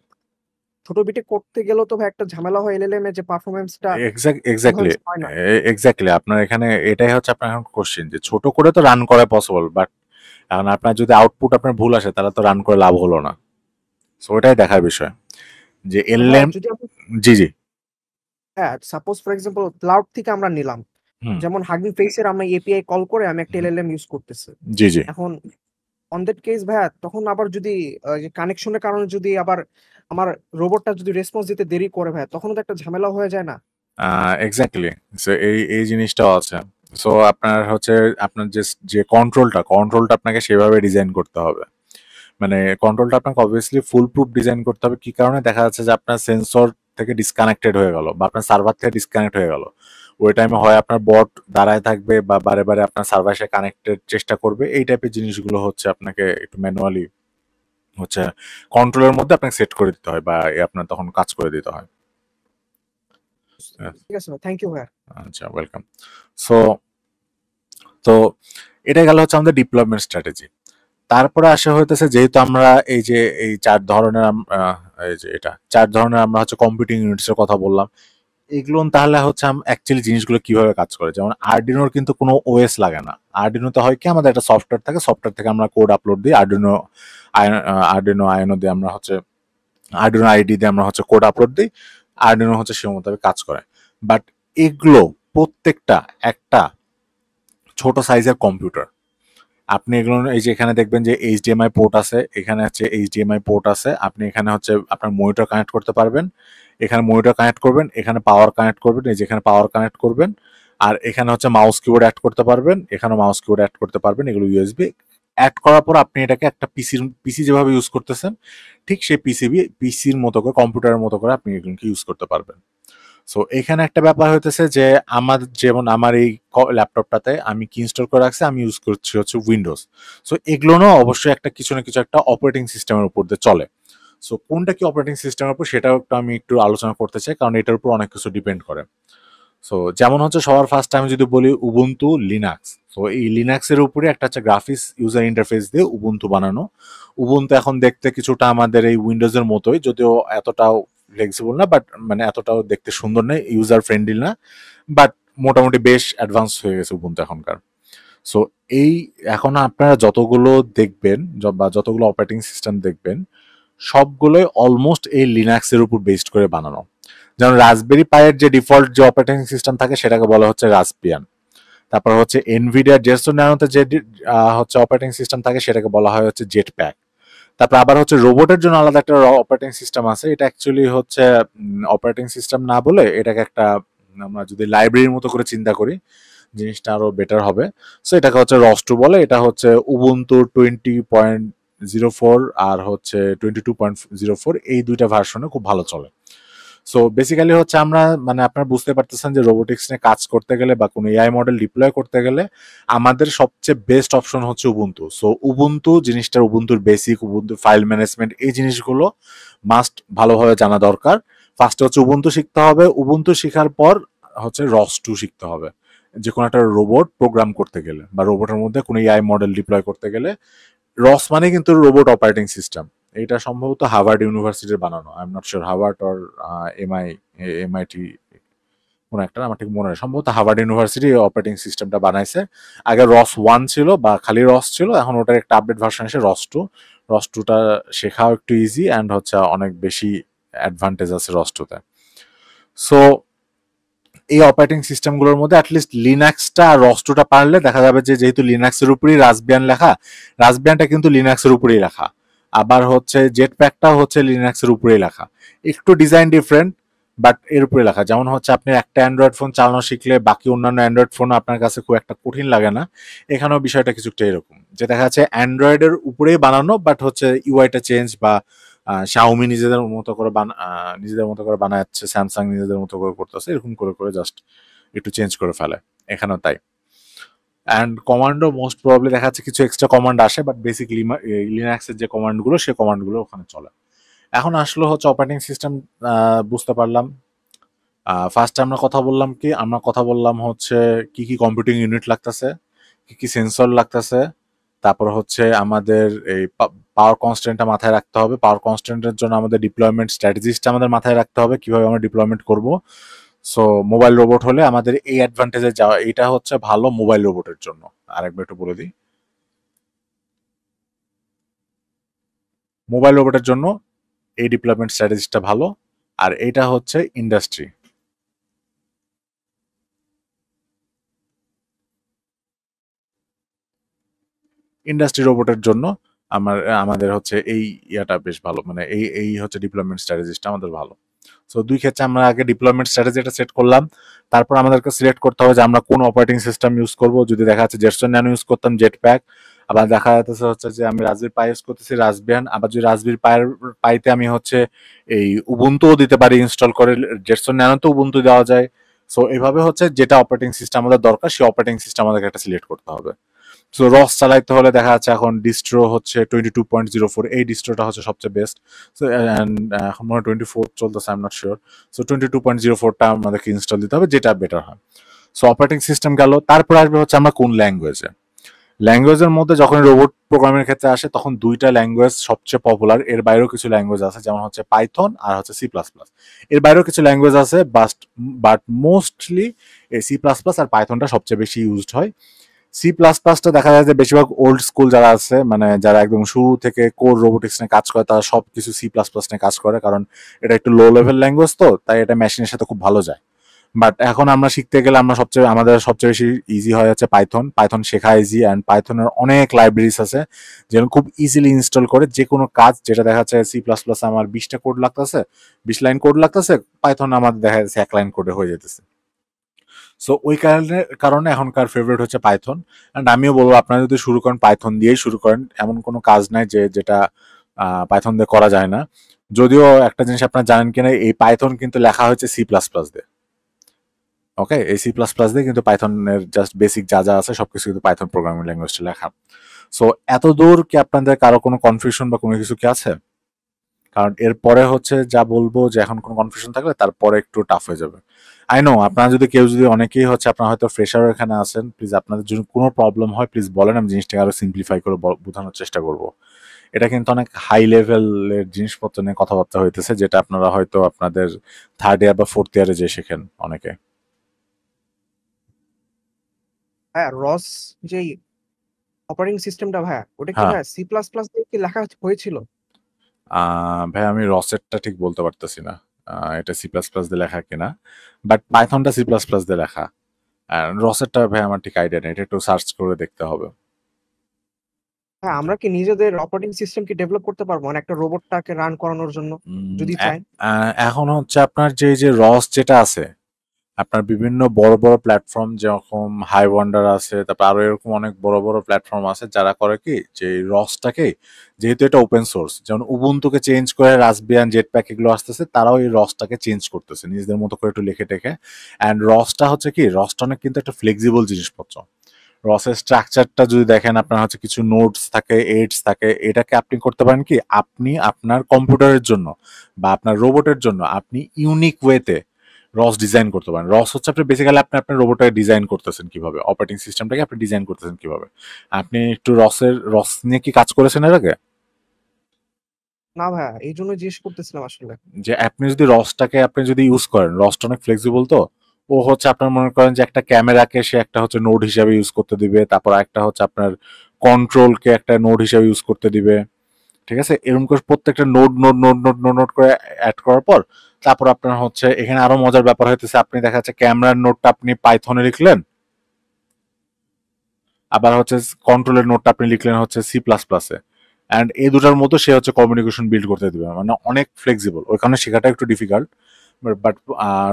ছোট বিটে করতে গেলেও তো ভাই একটা ঝামেলা হয় এলএলএম এর যে পারফরম্যান্সটা এক্স্যাক্টলি, হয় না। এক্স্যাক্টলি আপনার এখানে এটাই হচ্ছে আপনার এখন কোশ্চেন যে ছোট করে তো রান করা পসিবল, বাট এখন আপনার যদি আউটপুট আপনার ভুল আসে তাহলে তো রান করে লাভ হলো না। সো ওটাই দেখার বিষয় যে তো ভাইয়া এলএম। যদি আমি জি জি। হ্যাঁ সাপোজ ফর এক্সাম্পল ক্লাউড থেকে আমরা নিলাম, হুম। যেমন হাগিং ফেসের আমরা এপিআই কল করে আমি একটা এলএলএম ইউজ করতেছি। জি জি। এখন অন দ্যাট কেস ভাইয়া তখন আবার যদি কানেকশনের কারণে যদি আবার আমার রোবটটা যদি রেসপন্স দিতে দেরি করে ভাইয়া, তখন তো একটা ঝামেলা হয়ে যায় না? এক্স্যাক্টলি। সো এই জিনিসটাও আছে। সো আপনার হচ্ছে আপনার যে যে কন্ট্রোলটা আপনাকে সেভাবে ডিজাইন করতে হবে। মানে কন্ট্রোলটা আপনাকে অবভিয়াসলি ফুল প্রুফ ডিজাইন করতে হবে। কি কারণে দেখা যাচ্ছে যে আপনার সেন্সর থেকে ডিসকানেক্টেড হয়ে গেল বা আপনার সার্ভার থেকে ডিসকানেক্ট হয়ে গেল, ওই টাইমে হয় আপনার বট দাঁড়ায় থাকবে বা বারে বারে আপনার সার্ভার সাথে কানেক্টেড চেষ্টা করবে। এই টাইপের জিনিসগুলো হচ্ছে আপনাকে একটু ম্যানুয়ালি হচ্ছে কন্ট্রোলের মধ্যে আপনাকে সেট করে দিতে হয় বা আপনার তখন কাজ করে দিতে হয়। ঠিক আছে ভাই, থ্যাংক ইউ ভাইয়া। আচ্ছা, ওয়েলকাম। সো তো এটা গেল হচ্ছে আমাদের ডিপ্লয়মেন্ট স্ট্র্যাটেজি। তারপরে আসা হইতেছে যেহেতু আমরা এই যে এই চার ধরনের এই যে এটা চার ধরনের আমরা হচ্ছে কম্পিউটিং ইউনিটস এর কথা বললাম, এগুলো তাহলে হচ্ছে অ্যাকচুয়ালি জিনিসগুলো কিভাবে কাজ করে। যেমন আরডিনোর কিন্তু কোনো ওএস লাগে না। আরডিনোতে হয় কি আমাদের একটা সফটওয়্যার থাকে, সফটওয়্যার থেকে আমরা কোড আপলোড দিই আরডিনো আয়নো দিয়ে আমরা হচ্ছে আরডিনো আইডি দিয়ে আমরা হচ্ছে কোড আপলোড দিই, আরডিনো হচ্ছে সে মোতাবেক কাজ করে। বাট এগুলো প্রত্যেকটা একটা ছোট সাইজের কম্পিউটার। আপনি এগুলো এই যে এখানে দেখবেন যে এইচডিএমআই পোর্ট আছে, এখানে হচ্ছে এইচডিএমআই পোর্ট আছে, আপনি এখানে হচ্ছে আপনার মনিটর কানেক্ট করতে পারবেন, এখানে মনিটর কানেক্ট করবেন, এখানে পাওয়ার কানেক্ট করবেন, এই যে এখানে পাওয়ার কানেক্ট করবেন, আর এখানে হচ্ছে মাউস কিবোর্ড অ্যাড করতে পারবেন, এখানে মাউস কিবোর্ড অ্যাড করতে পারবেন। এগুলো ইউএসবি অ্যাড করার পর আপনি এটাকে একটা পিসি যেভাবে ইউজ করতেছেন ঠিক সেই পিসির মতো করে কম্পিউটারের মতো করে আপনি এগুলোকে ইউজ করতে পারবেন। সো এখানে একটা ব্যাপার হইতেছে যে আমার যেমন আমার এই ল্যাপটপটাতে আমি কি ইনস্টল করে রাখছি, আমি ইউজ করছি হচ্ছে উইন্ডোজ। সো এগুলো না অবশ্যই একটা কিছু না কিছু একটা অপারেটিং সিস্টেমের উপর দিয়ে চলে। সো কোনটা কি অপারেটিং সিস্টেমের উপর সেটাও একটু আমি একটু আলোচনা করতে চাই, কারণ এটার উপর অনেক কিছু ডিপেন্ড করে। সো যেমন হচ্ছে সবার ফার্স্ট আমি যদি বলি উবুন্টু লিনাক্স। সো এই লিনাক্সের উপরে একটা হচ্ছে গ্রাফিক্স ইউজার ইন্টারফেস দিয়ে উবুন্টু বানানো। উবুন্টু এখন দেখতে কিছুটা আমাদের এই উইন্ডোজের মতোই, যদিও এতটাও ফ্লেক্সিবল না, বাট মানে এতটাও দেখতে সুন্দর নেই, ইউজার ফ্রেন্ডলি না, বাট মোটামুটি বেশ অ্যাডভান্স হয়ে গেছে উবুন্টু এখনকার। সো এই এখন আপনারা যতগুলো দেখবেন বা যতগুলো অপারেটিং সিস্টেম দেখবেন সবগুলোই অলমোস্ট এই লিনাক্সের উপর বেসড করে বানানো। যেমন রাসবেরি পাইয়ের যে ডিফল্ট যে অপারেটিং সিস্টেম থাকে সেটাকে বলা হচ্ছে রাসপিয়ান। তারপর হচ্ছে এনভিডিয়া জেটসন ন্যানোতে যে হচ্ছে অপারেটিং সিস্টেম থাকে সেটাকে বলা হয় হচ্ছে জেট প্যাক। তারপর আবার হচ্ছে রোবটের জন্য আলাদা একটা অপারেটিং সিস্টেম আছে, এটা অ্যাকচুয়ালি হচ্ছে অপারেটিং সিস্টেম না বলে এটাকে একটা, আমরা যদি লাইব্রেরির মতো করে চিন্তা করি জিনিসটা আরো বেটার হবে। সো এটাকে হচ্ছে রস2 বলে। এটা হচ্ছে উবুন্টু 20.04 আর হচ্ছে 22.04, এই দুইটা ভার্সনে খুব ভালো চলে। সো বেসিক্যালি হচ্ছে আমরা মানে আপনারা বুঝতে পারতেছেন যে রোবোটিক্স নিয়ে কাজ করতে গেলে বা কোনো এআই মডেল ডিপ্লয় করতে গেলে আমাদের সবচেয়ে বেস্ট অপশন হচ্ছে উবুন্টু। সো উবুন্টু জিনিসটার, উবুন্টুর বেসিক, উবুন্টু ফাইল ম্যানেজমেন্ট, এই জিনিসগুলো মাস্ট ভালোভাবে জানা দরকার। ফার্স্টে হচ্ছে উবুন্টু শিখতে হবে, উবুন্টু শেখার পর হচ্ছে রস2 শিখতে হবে যে কোনো একটা রোবট প্রোগ্রাম করতে গেলে বা রোবটের মধ্যে কোনো এআই মডেল ডিপ্লয় করতে গেলে। রস মানে কিন্তু রোবট অপারেটিং সিস্টেম, এটা সম্ভবত হার্ভার্ড ইউনিভার্সিটির বানানো, I am not sure Harvard or MIT কোন একটা, আমার ঠিক মনে হয়, সম্ভবত হার্ভার্ড ইউনিভার্সিটি অপারেটিং সিস্টেমটা বানাইছে। আগে রস1 ছিল বা খালি রস ছিল, এখন ওটার একটা আপডেট ভার্সন এসে রস2। রস2টা শেখাও একটু ইজি অ্যান্ড হচ্ছে অনেক বেশি অ্যাডভান্টেজ আছে রস2তে। সো এই অপারেটিং সিস্টেমগুলোর মধ্যে অ্যাটলিস্ট লিনাক্সটা আর রস2টা পারলে দেখা যাবে যে যেহেতু লিনাক্সের উপরেই রাসবিয়ান লেখা, রাসবিয়ানটা কিন্তু লিনাক্সের উপরেই লেখা, আবার হচ্ছে জেট প্যাকটাও হচ্ছে লিনাক্সের উপরেই লেখা, একটু ডিজাইন ডিফারেন্ট বাট এর উপরে লেখা। যেমন হচ্ছে আপনি একটা অ্যান্ড্রয়েড ফোন চালানো শিখলে বাকি অন্যান্য অ্যান্ড্রয়েড ফোন আপনার কাছে খুব একটা কঠিন লাগে না, এখানেও বিষয়টা কিছুটা এরকম যে দেখা যাচ্ছে অ্যান্ড্রয়েডের উপরেই বানানো বাট হচ্ছে ইউআইটা চেঞ্জ, বা শাওমি নিজেদের মতো করে বানাচ্ছে, স্যামসাং নিজেদের মতো করে করতেছে, এরকম করে করে জাস্ট একটু চেঞ্জ করে ফেলে, এখানেও তাই। অ্যান্ড কমান্ডও মোস্ট প্রবাবলি দেখা যাচ্ছে কিছু এক্সট্রা কমান্ড আসে, বাট বেসিক লিনাক্সের যে কমান্ডগুলো সে কমান্ডগুলো ওখানে চলে। এখন আসলে হচ্ছে অপারেটিং সিস্টেম বুঝতে পারলাম। ফার্স্টে আমরা কথা বললাম হচ্ছে কি কি কম্পিউটিং ইউনিট লাগতেছে, কি কি সেন্সর লাগতেছে, তারপর হচ্ছে আমাদের এই পাওয়ার কনস্ট্যান্টটা মাথায় রাখতে হবে, পাওয়ার কনস্ট্যান্টের জন্য আমাদের ডিপ্লয়মেন্ট স্ট্র্যাটেজিসটা আমাদের মাথায় রাখতে হবে, কিভাবে আমরা ডিপ্লয়মেন্ট করব। সো মোবাইল রোবট হলে আমাদের এই অ্যাডভান্টেজে যাওয়া, এটা হচ্ছে ভালো মোবাইল রোবটের জন্য। আরেকবার একটু বলে দিই, মোবাইল রোবটের জন্য এই ডিপ্লয়মেন্ট স্ট্র্যাটেজিসটা ভালো, আর এটা হচ্ছে ইন্ডাস্ট্রি। ইন্ডাস্ট্রি রোবটের জন্য আমাদের হচ্ছে এই ইয়াটা বেশ ভালো, মানে এই এই হচ্ছে ডিপ্লয়মেন্ট স্ট্র্যাটেজিসটা আমাদের ভালো। সো দুই ক্ষেত্রে আমরা আগে ডিপ্লয়মেন্ট স্ট্র্যাটেজিটা সেট করলাম, তারপর আমাদেরকে সিলেক্ট করতে হবে যে আমরা কোন অপারেটিং সিস্টেম ইউজ করব। যদি দেখা যাচ্ছে জেটসন ন্যানো ইউজ করতাম জেট প্যাক, আবার দেখা যাচ্ছে হচ্ছে যে আমি রাজবির পাই ইউজ করতেছি রাসবিয়ান, আবার যদি রাজবির পাইতে আমি হচ্ছে এই উবুন্তুও দিতে পারি ইনস্টল করে, জেটসন ন্যানোতে উবুন্তু দেওয়া যায়। সো এইভাবে হচ্ছে যেটা অপারেটিং সিস্টেম আমাদের দরকার সেই অপারেটিং সিস্টেম আমাদেরকে একটা সিলেক্ট করতে হবে। সো রস চালাইতে হলে দেখা যাচ্ছে এখন ডিস্ট্রো হচ্ছে 22.04, এই ডিস্ট্রোটা হচ্ছে সবচেয়ে বেস্ট। সো এখন মনে হয় 24 চলতেছে, I am not sure. So 22.04টা আমাদেরকে ইনস্টল দিতে হবে, যেটা বেটার হয়। সো অপারেটিং সিস্টেম গেল, তারপর আসবে হচ্ছে আমরা কোন ল্যাঙ্গুয়েজে। ল্যাঙ্গুয়েজের মধ্যে যখন রোবট প্রোগ্রামের ক্ষেত্রে আসে তখন দুইটা ল্যাঙ্গুয়েজ সবচেয়ে পপুলার, এর বাইরেও কিছু ল্যাঙ্গুয়েজ আছে যেমন হচ্ছে পাইথন আর হচ্ছে C++। এর বাইরেও কিছু ল্যাঙ্গুয়েজ আছে বাট মোস্টলি এই C++ আর পাইথনটা সবচেয়ে বেশি ইউজড হয়। C++টা দেখা যায় যে বেশিরভাগ ওল্ড স্কুল যারা আছে, মানে যারা একদম শুরু থেকে কোর রোবোটিক্স নিয়ে কাজ করে, তারা সব কিছু C++ নিয়ে কাজ করে, কারণ এটা একটু লো লেভেল ল্যাঙ্গুয়েজ, তো তাই এটা মেশিনের সাথে খুব ভালো যায়। বাট এখন আমরা শিখতে গেলে আমাদের সবচেয়ে বেশি ইজি হয় হচ্ছে পাইথন। পাইথন শেখা ইজি, অ্যান্ড পাইথনের অনেক লাইব্রেরিজ আছে যেগুলো খুব ইজিলি ইনস্টল করে যে কোনো কাজ, যেটা দেখা যাচ্ছে C++ আমার 20টা কোড লাগতেছে, 20 লাইন কোড লাগতেছে, পাইথন আমাদের দেখা যাচ্ছে 1 লাইন কোডে হয়ে যেতেছে। সো ওই কারণে এখনকার ফেভারিট হচ্ছে পাইথন। অ্যান্ড আমিও বলবো আপনারা যদি শুরু করেন পাইথন দিয়েই শুরু করেন, এমন কোনো কাজ নাই যেটা পাইথন দিয়ে করা যায় না। যদিও একটা জিনিস আপনারা জানেন কিনা, এই পাইথন কিন্তু লেখা হয়েছে C++ দিয়ে। ওকে, এই C++ দিয়ে কিন্তু পাইথনের জাস্ট বেসিক যা যা আছে সবকিছু কিন্তু পাইথন প্রোগ্রামিং ল্যাঙ্গুয়েজটা লেখা। সো এত দূর কি আপনাদের কারো কোনো কনফিউশন বা কোনো কিছু কি আছে? কারণ এরপরে হচ্ছে যা বলবো যে এখন কোনো কনফিউশন থাকলে তারপরে একটু টাফ হয়ে যাবে। আই নো আপনারা যদি অনেকেই হচ্ছে আপনারা হয়তো ফ্রেশার এখানে আছেন, প্লিজ আপনাদের যদি কোনো প্রবলেম হয় প্লিজ বলেন, আমি জিনিসটাকে আরো সিম্পলিফাই করে বোঝানোর চেষ্টা করব। এটা কিন্তু অনেক হাই লেভেলের জিনিসপত্র নিয়ে কথাবার্তা হইতেছে, যেটা আপনারা হয়তো আপনাদের থার্ড ইয়ার বা ফোর্থ ইয়ারে যে শেখেন অনেকে। হ্যাঁ, রস যে অপারেটিং সিস্টেমটা ভাইয়া, ওটা কি হ্যাঁ, ভাইয়া C++ দিয়ে কি লেখা হয়েছিল? ভাই আমি রসেটটা ঠিক বলতে পারতেছি না। এটা সি প্লাস প্লাস দিয়ে লেখা কিনা, বাট পাইথনটা সি প্লাস প্লাস দিয়ে লেখা। রসেরটা ভাই আমার ঠিক আইডিয়া নেই, এটা একটু সার্চ করে দেখতে হবে। হ্যাঁ, আমরা কি নিজেদের অপারেটিং সিস্টেম কি ডেভেলপ করতে পারবো মানে একটা রোবটটাকে রান করানোর জন্য যদি চাই? এখন হচ্ছে আপনার যে রস যেটা আছে, আপনার বিভিন্ন বড় বড় প্ল্যাটফর্ম যেরকম হাই ওয়ান্ডার আছে, তারপর আরো এরকম অনেক বড় বড় প্ল্যাটফর্ম আছে যারা করে কি যে রসটাকে, যেহেতু এটা ওপেন সোর্স, যেমন উবুন্তুকে চেঞ্জ করে রাসবিয়ান জেটপ্যাক এগুলো আসতেছে, তারাও এই রসটাকে চেঞ্জ করতেছে নিজেদের মতো করে একটু লিখে টেখে। অ্যান্ড রসটা হচ্ছে কি, রসটা অনেক কিন্তু একটা ফ্লেক্সিবল জিনিসপত্র। রসের স্ট্রাকচারটা যদি দেখেন, আপনার হচ্ছে কিছু নোটস থাকে, এডস থাকে, এটাকে আপনি করতে পারেন কি, আপনি আপনার কম্পিউটারের জন্য বা আপনার রোবটের জন্য আপনি ইউনিক ওয়েতে রস ডিজাইন করতে পারেন। রস হচ্ছে আপনি বেসিক্যালি আপনি আপনার রোবটটাকে ডিজাইন করতেছেন কিভাবে, অপারেটিং সিস্টেমটাকে আপনি ডিজাইন করতেছেন কিভাবে। আপনি একটু রস নিয়ে কি কাজ করেছেন এর আগে? না ভাইয়া, এই জন্য জিজ্ঞেস করতেছিলাম আসলে। যে আপনি যদি রসটাকে আপনি যদি ইউজ করেন, রসটা অনেক ফ্লেক্সিবল, তো ও হচ্ছে আপনার মনে করেন যে একটা ক্যামেরাকে সে একটা হচ্ছে নোড হিসাবে ইউজ করতে দিবে, তারপর একটা হচ্ছে আপনার কন্ট্রোলকে একটা নোড হিসাবে ইউজ করতে দিবে, ঠিক আছে? এরকম করে প্রত্যেকটা node node node node node node করে অ্যাড করার পর তারপর আপনার হচ্ছে এখানে আরো মজার ব্যাপার হইতেছে, আপনি দেখা যাচ্ছে ক্যামেরার নোডটা আপনি পাইথনে লিখলেন, আবার হচ্ছে কন্ট্রোলের নোটটা আপনি লিখলেন হচ্ছে সি প্লাস প্লাসে, অ্যান্ড এই দুটার মতো সে হচ্ছে কমিউনিকেশন বিল্ড করতে দিবে, মানে অনেক ফ্লেক্সিবল। ওইখানে শেখাটা একটু ডিফিকাল্ট, বাট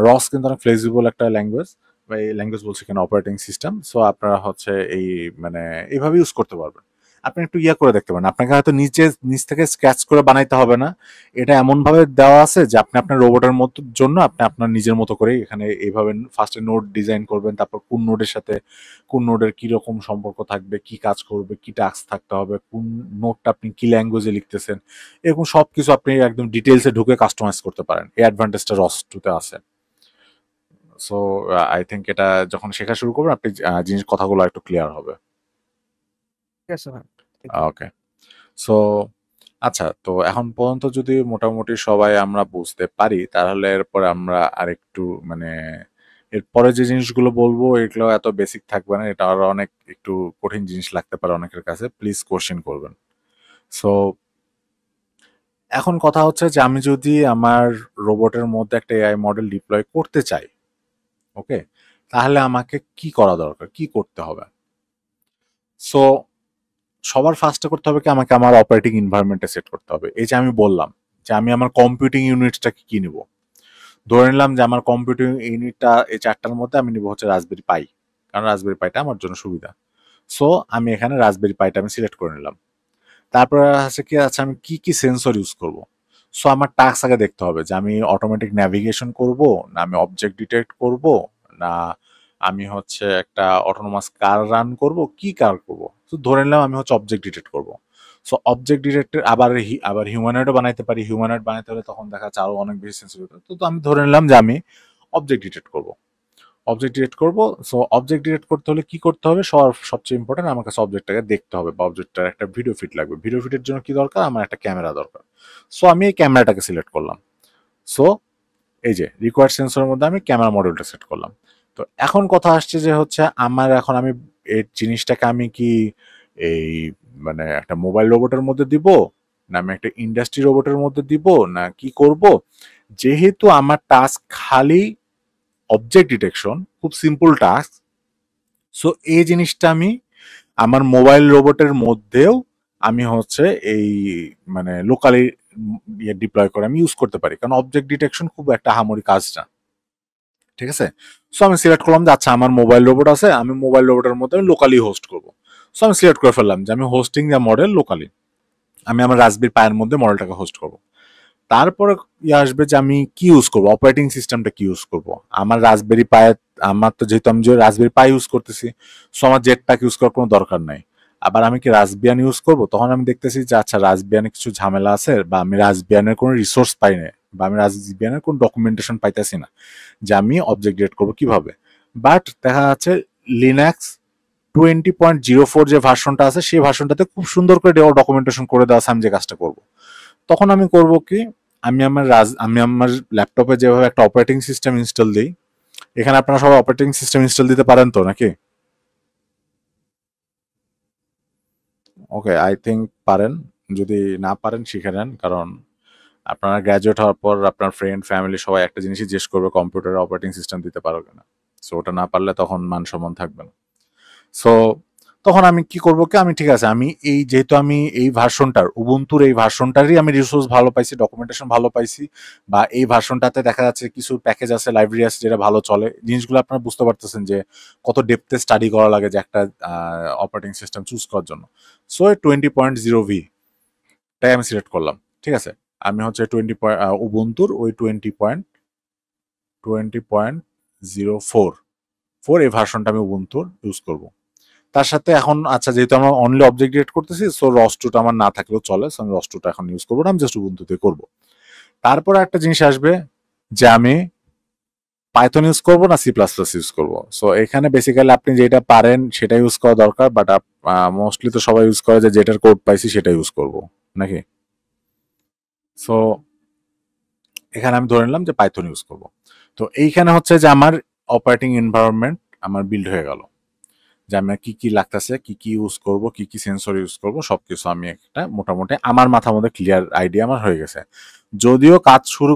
রস কিন্তু অনেক ফ্লেক্সিবল একটা ল্যাঙ্গুয়েজ, বা এই ল্যাঙ্গুয়েজ বলছে কেন, অপারেটিং সিস্টেম। সো আপনারা হচ্ছে এই মানে এইভাবে ইউজ করতে পারবেন। আপনি একটু ইয়া করে দেখতে পারেন, আপনাকে হয়তো নিচ থেকে স্ক্র্যাচ করে বানাইতে হবে না, এটা এমন ভাবে দেওয়া আছে যে আপনি আপনার রোবটের মতো জন্য আপনি আপনার নিজের মতো করে এখানে এইভাবে ফার্স্টে নোড ডিজাইন করবেন, তারপর কোন নোডের সাথে কোন নোডের কি রকম সম্পর্ক থাকবে, কি কাজ করবে, কি টাস্ক থাকতে হবে, কোন নোডটা আপনি কি ল্যাঙ্গুয়েজে লিখতেছেন, এরকম সবকিছু আপনি একদম ডিটেলসে ঢুকে কাস্টমাইজ করতে পারেন। এই অ্যাডভান্টেজটা রস টুতে আছে। সো আই থিঙ্ক এটা যখন শেখা শুরু করবেন আপনি জিনিস কথাগুলো একটু ক্লিয়ার হবে। ঠিক আছে ভাই, থ্যাংক ইউ। ওকে। সো আচ্ছা, তো এখন পর্যন্ত যদি মোটামুটি সবাই আমরা বুঝতে পারি, তাহলে এরপর আমরা আরেকটু মানে এরপরে যে জিনিসগুলো বলবো এগুলো এত বেসিক থাকবে না, এটা আরো অনেক একটু কঠিন জিনিস লাগতে পারে অনেকের কাছে, প্লিজ কোশ্চেন করবেন। সো এখন কথা হচ্ছে যে আমি যদি আমার রোবটের মধ্যে একটা এআই মডেল ডিপ্লয় করতে চাই, ওকে, তাহলে আমাকে কি করা দরকার, কি করতে হবে? সো সবার ফার্স্টে করতে হবে কি, আমাকে আমার অপারেটিং এনভায়রনমেন্টে সেট করতে হবে। এই যে আমি বললাম যে আমি আমার কম্পিউটিং ইউনিটটাকে কি নিব, ধরে নিলাম যে আমার কম্পিউটিং ইউনিটটা এই চারটার মধ্যে আমি নিব হচ্ছে রাসবেরি পাই, কারণ রাসবেরি পাইটা আমার জন্য সুবিধা। সো আমি এখানে রাসবেরি পাইটা আমি সিলেক্ট করে নিলাম। তারপরে আছে কি, আচ্ছা আমি কি কি সেন্সর ইউজ করব। সো আমার টাস্ক আগে দেখতে হবে যে আমি অটোমেটিক ন্যাভিগেশন করব, না আমি অবজেক্ট ডিটেক্ট করব, না আমি হচ্ছে একটা অটোনোমাস কার রান করব, কি কার করব। তো ধরে নিলাম আমি হচ্ছে অবজেক্ট ডিটেক্ট করব। সো অবজেক্ট ডিটেক্টের আবার হিউম্যানয়েডও বানাইতে পারি, হিউম্যানয়েড বানাইতে হলে তখন দেখা যাচ্ছে আরো অনেক বেশি সেন্সিটিভ। তো আমি ধরে নিলাম যে আমি অবজেক্ট ডিটেক্ট করব, অবজেক্ট ডিটেক্ট করব। সো অবজেক্ট ডিটেক্ট করতে হলে কি করতে হবে, সবচেয়ে ইম্পর্টেন্ট আমার কাছে অবজেক্টটাকে দেখতে হবে, বা অবজেক্টটার একটা ভিডিও ফিট লাগবে। ভিডিও ফিটের জন্য কি দরকার, আমার একটা ক্যামেরা দরকার। সো আমি এই ক্যামেরাটাকে সিলেক্ট করলাম। সো এই যে রিকোয়ার্ড সেন্সরের মধ্যে আমি ক্যামেরা মডিউলটা সেট করলাম। তো এখন কথা আসছে যে হচ্ছে আমার এখন আমি এই জিনিসটাকে আমি কি এই মানে একটা মোবাইল রোবটের মধ্যে দিব, না আমি একটা ইন্ডাস্ট্রি রোবটের মধ্যে দিব, না কি করব? যেহেতু আমার টাস্ক খালি অবজেক্ট ডিটেকশন, খুব সিম্পল টাস্ক, সো এই জিনিসটা আমি আমার মোবাইল রোবটের মধ্যেও আমি হচ্ছে এই মানে লোকালি ইয়ে ডিপ্লয় করে আমি ইউজ করতে পারি, কারণ অবজেক্ট ডিটেকশন খুব একটা আহামরি কাজ না, ঠিক আছে? সো আমি সিলেক্ট করলাম যে আচ্ছা আমার মোবাইল রোবট আছে, আমি মোবাইল রোবটের মধ্যে আমি লোকালি হোস্ট করবো। সো আমি সিলেক্ট করে ফেললাম যে আমি হোস্টিং দ্য মডেল লোকালি, আমি আমার রাসবেরি পায়ের মধ্যে মডেলটাকে হোস্ট করবো। তারপরে ইয়ে আসবে যে আমি কি ইউজ করবো, অপারেটিং সিস্টেমটা কি ইউজ করবো। আমার রাসবেরি পায়ে, আমার তো যেহেতু আমি যে রাসবেরি পাই ইউজ করতেছি, সো আমার জেট প্যাক ইউজ করার কোনো দরকার নাই। আবার আমি কি রাসবিয়ান ইউজ করবো, তখন আমি দেখতেছি যে আচ্ছা রাসবিয়ানে কিছু ঝামেলা আছে, বা আমি রাসবিয়ানের কোনো রিসোর্স পাই না, বা আমি রাসবিয়ানের কোনো ডকুমেন্টেশন পাইতেছি না যে আমি অবজেক্ট ডিটেক্ট করবো কিভাবে। বাট দেখা যাচ্ছে লিনাক্স 20.04 যে ভার্সনটা আছে, সেই ভার্সনটাতে খুব সুন্দর করে ডকুমেন্টেশন করে দেওয়া আছে আমি যে কাজটা করবো। তখন আমি করব কি, আমি আমার ল্যাপটপে যেভাবে একটা অপারেটিং সিস্টেম ইনস্টল দিই, এখানে আপনারা সবাই অপারেটিং সিস্টেম ইনস্টল দিতে পারেন তো নাকি? ওকে, আই থিঙ্ক পারেন। যদি না পারেন শিখে নেন, কারণ আপনারা গ্র্যাজুয়েট হওয়ার পর আপনার ফ্রেন্ড ফ্যামিলি সবাই একটা জিনিসই জিজ্ঞেস করবে, কম্পিউটারে অপারেটিং সিস্টেম দিতে পারো কিনা। সো ওটা না পারলে তখন মান সম্মান থাকবে না। সো তখন আমি কি করবো, কি আমি ঠিক আছে, আমি এই যেহেতু আমি এই ভার্সনটার উবুন্তুর এই ভার্সনটারই আমি রিসোর্স ভালো পাইছি, ডকুমেন্টেশন ভালো পাইছি, বা এই ভার্সনটাতে দেখা যাচ্ছে কিছু প্যাকেজ আছে, লাইব্রেরি আছে যেটা ভালো চলে, জিনিসগুলো আপনারা বুঝতে পারতেছেন যে কত ডেপথে স্টাডি করা লাগে যে একটা অপারেটিং সিস্টেম চুজ করার জন্য। সো 20.0V তাই আমি সিলেক্ট করলাম। ঠিক আছে, আমি হচ্ছে উবুন্তুর ওই 20.04 এই ভার্সনটা আমি উবুন্তুর ইউজ করব। তার সাথে এখন আচ্ছা, যেহেতু আমরা অনলি অবজেক্ট ক্রিয়েট করতেছি, সো রস2টা আমার না থাকলেও চলে, সো আমি রস2টা এখন ইউজ করবো না, আমি জাস্ট উবুন্তুতে করবো। তারপরে একটা জিনিস আসবে যে আমি পাইথন ইউজ করবো না C++ ইউজ করবো। সো এখানে বেসিক্যালি আপনি যেটা পারেন সেটা ইউজ করা দরকার, বাট মোস্টলি তো সবাই ইউজ করে যে যেটার কোড পাইছি সেটা ইউজ করবো নাকি। সো এখানে আমি ধরে নিলাম যে পাইথন ইউজ করব। তো এইখানে হচ্ছে যে আমার অপারেটিং এনভায়রনমেন্ট আমার বিল্ড হয়ে গেল, যে আমি কি কি লাগতেছে, কি কি ইউজ করব, কি কি সেন্সর ইউজ করব, সবকিছু আমি একটা মোটামুটি আমার মাথার মধ্যে ক্লিয়ার আইডিয়া আমার হয়ে গেছে। যদিও কাজ শুরু